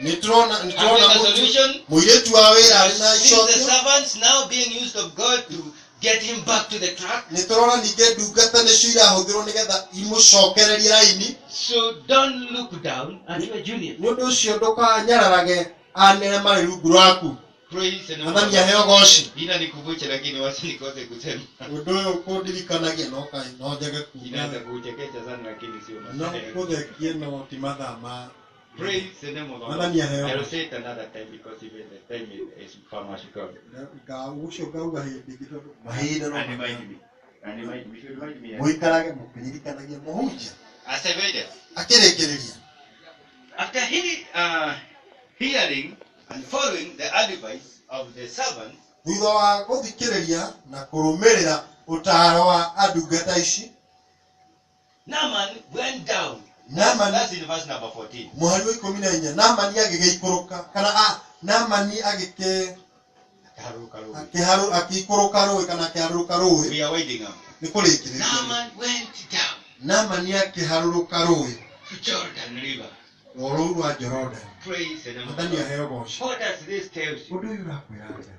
Nĩtũrona having a solution. mũirĩtu wa wĩra arĩ na See the icokio. servants now being used of God to get him back to the track. Nĩtũrona ningĩ ndungata nĩcio irahũthĩrwo nĩgetha imũcokererie raini. So don't look down at your junior. Nĩ ũndũ ũcio ndũkanyararage anene marĩ rungu rwaku. Praise the name of Mwathani the aheo Lord. goci. Ina nikuvuche lakini wacha nikose kusema. Ũndũ ũyũ kũndirikanagia no njage Inaanza kuuga. kuchekesha sana lakini sio No masaa. kũthekie no ti mathaa ma. Praise the name of the Lord. Mwathani aheo. I will say it another time because even the time is far much gone. Ũcio ngauga hĩndĩ ĩngĩ tondũ mahinda no And remind me. And remind me. You should remind me. mũikarage mũkĩririkanagia mũhunjia. As I read it. Akĩrĩkĩrĩria. After hearing and following the advice of the servant, Thutha wa gũthikĩrĩria na kũrũmĩrĩra ũtaaro wa andungata ici, Naaman went down. Naaman- That's in verse number 14. mũhari wa 14, Naamani agĩgĩikũrũka kana Naamani agĩikũrũka rũĩ kana akĩharũrũka rũĩ. We are waiting up. Nĩ kũrĩkĩrĩria. Naaman went down Naamani akĩharũrũka rũĩ to Jordan River. rũũĩ rwa Jordan. Praise the name of Mwathani the aheo Lord. goco. What does this tell you? Ũndũ ũyũ ũrakwĩra atĩa?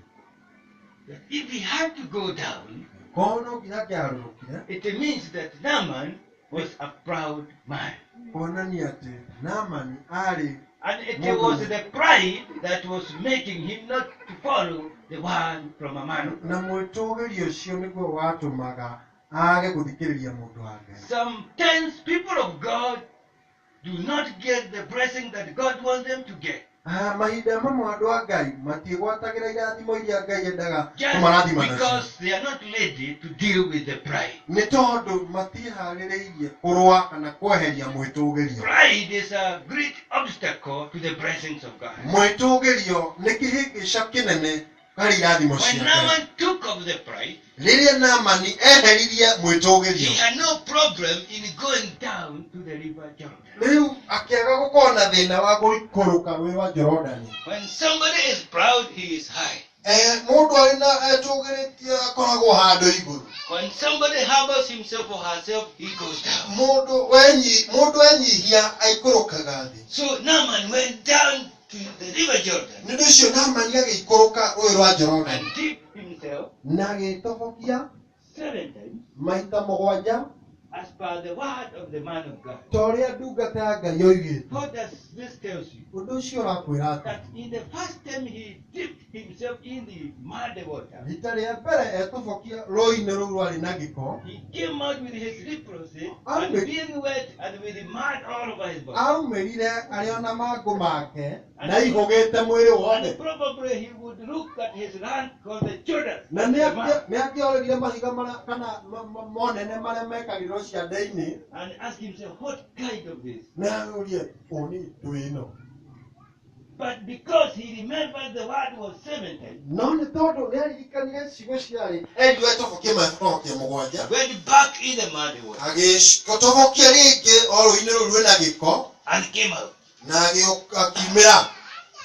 That if he had to go down, Korwo no nginya angĩarũrũkire, it means that Naaman was a proud man. kuonania atĩ Naamani arĩ And it was the pride that was making him not to follow the word from a man. na mwĩtũũgĩrio ũcio nĩguo watũmaga age gũthikĩrĩria mũndũ wa Ngai. Sometimes people of God do not get the blessing that God wants them to get. Mahinda mamwe andũ a Ngai matiĩgwatagĩra irathimo iria Ngai endaga Just kũmarathima nacio. because they are not ready to deal with the pride. Nĩ tondũ matiĩharĩrĩirie kũrũa kana kweheria mwĩtũũgĩrio. Pride is a great obstacle to the blessings of God. Mwĩtũũgĩrio nĩ kĩhĩngĩca kĩnene harĩ irathimo When cia Ngai. Naaman took off the pride, Rĩrĩa Naamani eheririe he mwĩtũũgĩrio, had no problem in going down to the river Jordan. rĩu akĩaga gũkorwo na thĩna wa gũikũrũka rũũĩ rwa Jorodani. When somebody is proud, he is high. Mũndũ arĩ na etũũgĩrĩtie akoragwo handũ igũrũ. When somebody humbles himself or herself, he goes down. Mũndũ enyihia aikũrũkaga thĩ. So Naaman went down to the river Jordan Nĩ ũndũ ũcio Naamani agĩikũrũka rũũĩ rwa Jorodani and dipped himself na agĩtobokia 7 times maita mũgwanja as per the word of the man of God. ta ũrĩa ndungata ya Ngai yoigĩte. What does this tell you? Ũndũ ũcio ũrakwĩra atĩ That in the first time he dipped himself in the mud water, rita rĩa mbere etobokia rũũĩ-inĩ rũu rwarĩ na gĩko, he came out with his leprosy Amen. and being wet and with the mud all over his body. aumĩrire arĩ ona mangũ make na ihũgĩte mwĩrĩ wothe. And probably he would look at his land called the Jordan. Na the mud, nĩ akĩorĩire mahiga marĩa kana monene marĩa mekagĩrwo ciande-inĩ and ask himself, what kind of this? na agĩũrie ũni twĩno. But because he remembered the word was 7 times, No nĩ tondũ nĩ aririkanire ciugo ciarĩ endu etobokie matobokie mũgwanja, went back in the mud water agĩtobokia rĩngĩ o rũũĩ-inĩ rũu rwĩna gĩko and came out. na akiumĩra.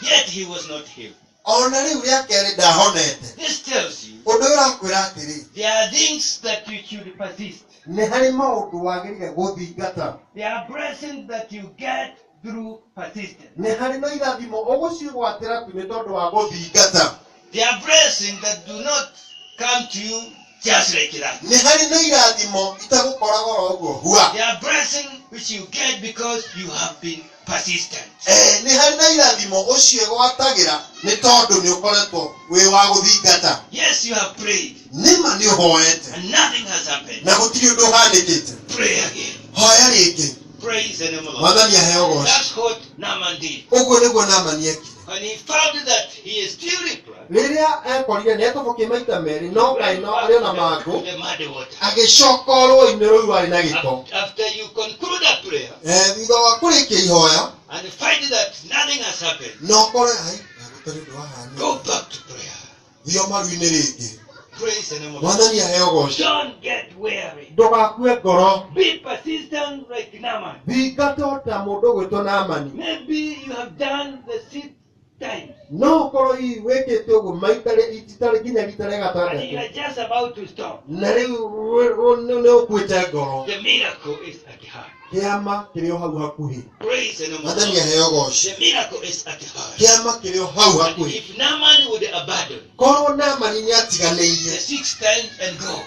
Yet he was not healed. Ona rĩu rĩa kerĩ ndahonete. This tells you Ũndũ ũyũ ũrakwĩra atĩrĩ, there are things that you should persist. nĩ harĩ maũndũ wagĩrĩire gũthingata. There are blessings that you get through persistence. Nĩ harĩ na irathimo ũgũcigwatĩra tu nĩ tondũ wa gũthingata. There are blessings that do not come to you just like that. Nĩ harĩ na irathimo itagũkoragwo o ũguo hua. There are blessings which you get because you have been persistent. Nĩ harĩ na irathimo ũciĩgwatagĩra nĩ tondũ nĩ ũkoretwo wĩ wa gũthingata. Yes, you have prayed Nĩma nĩ ũhoete and nothing has happened. na gũtirĩ ũndũ ũhanĩkĩte. Pray again. Hoya rĩngĩ. Praise the name of the Lord. Mwathani aheo goco. That's what Naaman did. Ũguo nĩguo Naamani ekire. When he found that he is still leprous, Rĩrĩa ekorire nĩ etobokie maita merĩ no Ngai no arĩ na to mangũ, the muddy water. agĩcoka rũũĩ-inĩ rũu rwarĩ na gĩko. After you conclude a prayer Thutha wa kũrĩkia ihoya and find that nothing has happened, na ũkore gũtarĩ ũndũ wahanĩka, go back to prayer. thiĩ maru-inĩ rĩngĩ. Praise the name of the Mwathani aheo goco. Lord. Don't get weary. Ndũgakue ngoro. Be persistent like Naaman. Thingata ta mũndũ ũgwĩtwo Naamani. Maybe you have done the 6 times No ũkorwo hihi wĩkĩte ũguo maita itarĩ nginya rita rĩa and you are gatandatũ. just about to stop. Na rĩu nĩ ũkuĩte ngoro. The miracle is at hand. Kĩama kĩrĩ o hau hakuhĩ. Praise the name of the Mwathani Lord. aheo goco. The miracle is at hand. Kĩama kĩrĩ o hau And hakuhĩ. if Naaman would abandon Korwo Naamani nĩ the atiganĩirie 6 times and go,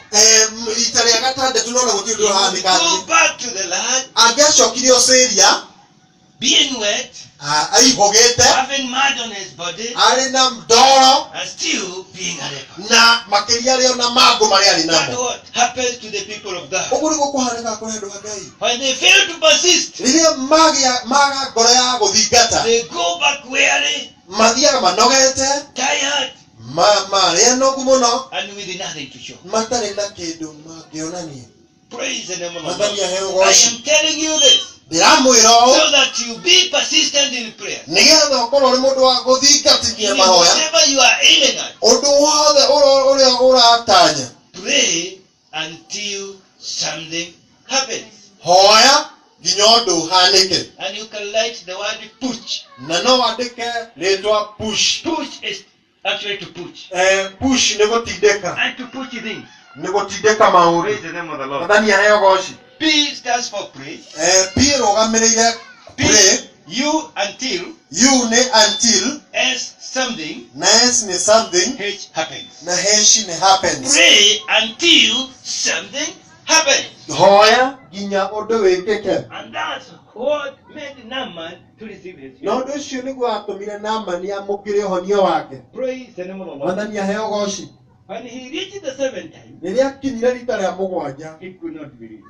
rita rĩa gatandatũ no na gũtirĩ he ũndũ would ũhanĩka go thĩ, back to the land, angĩacokire o Syria being wet, aihũgĩte, having mud on his body, arĩ na ndoro and still being a leper. na makĩria arĩ ona mangũ marĩa arĩ That's namo. what happens to the people of God. Ũguo nĩguo kũhanĩka kũrĩ andũ a Ngai. When they fail to persist, Rĩrĩa maga ngoro ya gũthingata, they go back weary, mathiaga manogete, tired, marĩ anogu mũno, and with nothing to show. matarĩ na kĩndũ mangĩonania. Praise the name of the Mwathani aheo Lord. I goco. am telling you this Ndĩramwĩra ũũ so that you be persistent in prayer. nĩgetha ũkorwo ũrĩ mũndũ wa gũthingatithia In mahoya. whatever you are aiming at, Ũndũ wothe ũrĩa ũratanya, pray until something happens. hoya nginya ũndũ ũhanĩke. And you can write the word push. Na no wandĩke rĩtwa push. Push is actually to push. Push nĩ gũtindĩka, And to push things. nĩ gũtindĩka maũndũ. Praise the name of the Lord. Mwathani aheo goco. P stands for pray. P ĩrũgamĩrĩire P pray. You until U ni until, S something na S ni something, H happens. na H ni happens. Pray until something happens. Hoya ginya undu wikike. And that's what made Naaman to receive his Na healing. undu ucio ni gwatumire Naamani amukire uhonio wake. Praise the name of the Lord. Mwathani aheo goci. When he reached the seventh time, Riria akinyire rita ria mugwanja, he could not believe.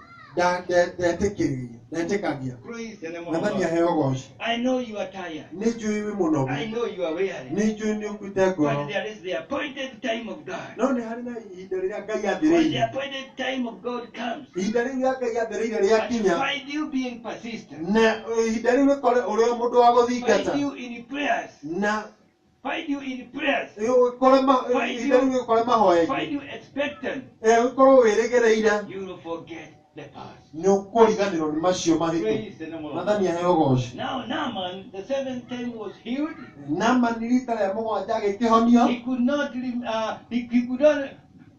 ndetĩkagia. Praise the name of the Mwathani Lord. aheo goci. I know you are tired. Nĩ njũĩ wĩ mũnogu. I know you are weary. Nĩ njũĩ nĩ ũkuĩte ngoro. But there is the appointed time of God. No nĩ harĩ na ihinda rĩrĩa Ngai When the athĩrĩire. appointed time of God comes, Ihinda rĩrĩa Ngai athĩrĩire and rĩakinya, find you being persistent, na ihinda rĩu rĩkore ũrĩ o mũndũ wa gũthingata. find you in prayers, Na find you in prayers, ũkore ihinda rĩu rĩkore find mahoya-inĩ. you expectant, Ũkorwo wĩrĩgĩrĩire, you will forget the past. nĩ ũkũriganĩrwo nĩ macio mahĩtũku. Praise the name of the Lord. Mwathani aheo goci. Now Naaman, the seventh time was healed. Naamani rita rĩa mũgwanja agĩkĩhonio.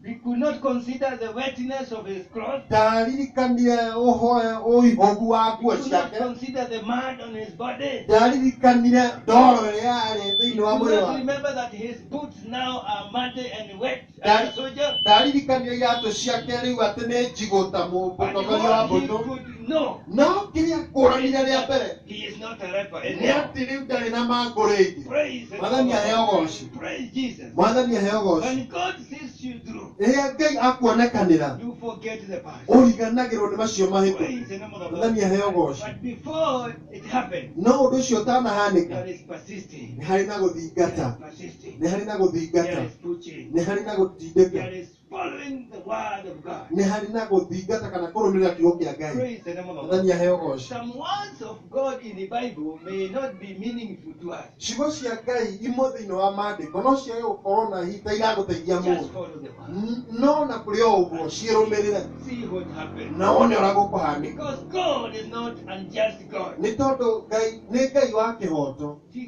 He could not consider the wetness of his cloth. Ndaririkanire ũihogu wa nguo He could not ciake. consider the mud on his body. Ndaririkanire ndoro ĩrĩa yarĩ thĩinĩ wa He could mwĩrĩ not wake. remember that his boots now are muddy and wet as That- a soldier. Ndaririkanire iratũ ciake rĩu atĩ nĩ njigũ ta But mũtongoria wa what he mbũtũ. could know, No kĩrĩa kũranire rĩa mbere he is not a rapper nĩ anymore. atĩ rĩu ndarĩ na mangũrĩ ingĩ. Praise the Mwathani aheo Lord. goci. Praise Jesus. Mwathani aheo goci. When God sees you through, Rĩrĩa Ngai akuonekanĩra, you forget the past. ũriganagĩrwo nĩ macio mahĩtũku. Praise the name of the Mwathani Lord. aheo goci. But before it happened, No ũndũ ũcio ũtanahanĩka, there is persisting. nĩ harĩ na There gũthingata. is persisting. Nĩ harĩ na There gũthingata. is pushing. Nĩ harĩ na gũtindĩka. There is following the word of God. Nĩ harĩ na gũthingata kana kũrũmĩrĩra kiugo kĩa Ngai. Praise the name of the Lord. Mwathani aheo goci. Some words of God in the Bible may not be meaningful to us. Ciugo cia Ngai imwe thĩinĩ wa maandĩko no ciage gũkorwo na hita iragũteithia Just mũndũ. follow the word. No na kũrĩ o ũguo ciĩrũmĩrĩre See what happens. na wone ũrĩa gũkũhanĩka. Because God is not unjust God. Nĩ tondũ Ngai nĩ Ngai wa kĩhoto, He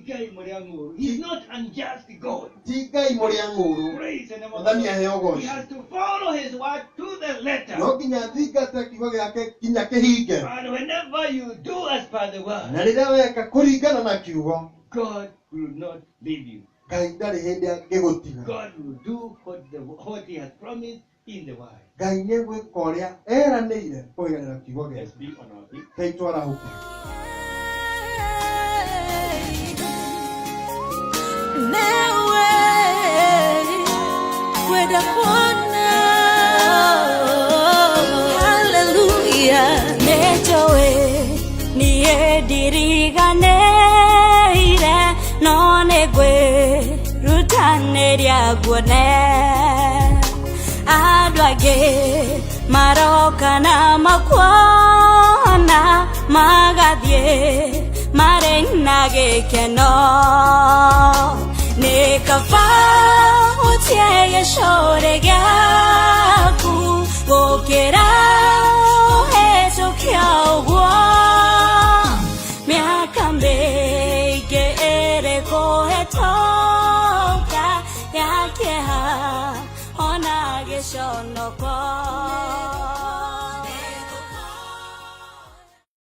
is not unjust God. ti Ngai mũrĩa ng'ũũrũ. Praise the name of the Mwathani aheo Lord. He goci. has to follow his word to the letter. No nginya thingate kiugo gĩake nginya kĩhinge. And whenever you do as per the word, Na rĩrĩa weka kũringana na kiugo, God will not leave you. Ngai ndarĩ hĩndĩ angĩgũtiga. God will do what he has promised in the word. Ngai nĩ gwĩka ũrĩa eranĩire kũgerera kiugo Let's gĩake. be on our feet. Ngai twarahũke. Newe kwenda kuona. Hallelujah. Nejowe niye diriganeire no negwe rutaneria guone. Adwage maroka na makwana magathie marena gĩkeno nĩ kaba ũtie gĩcore gĩaku gũkĩra ũhetũkia ũguo mĩaka mĩingĩ ĩrĩ kũhetũka ya kĩeha ona gĩconoko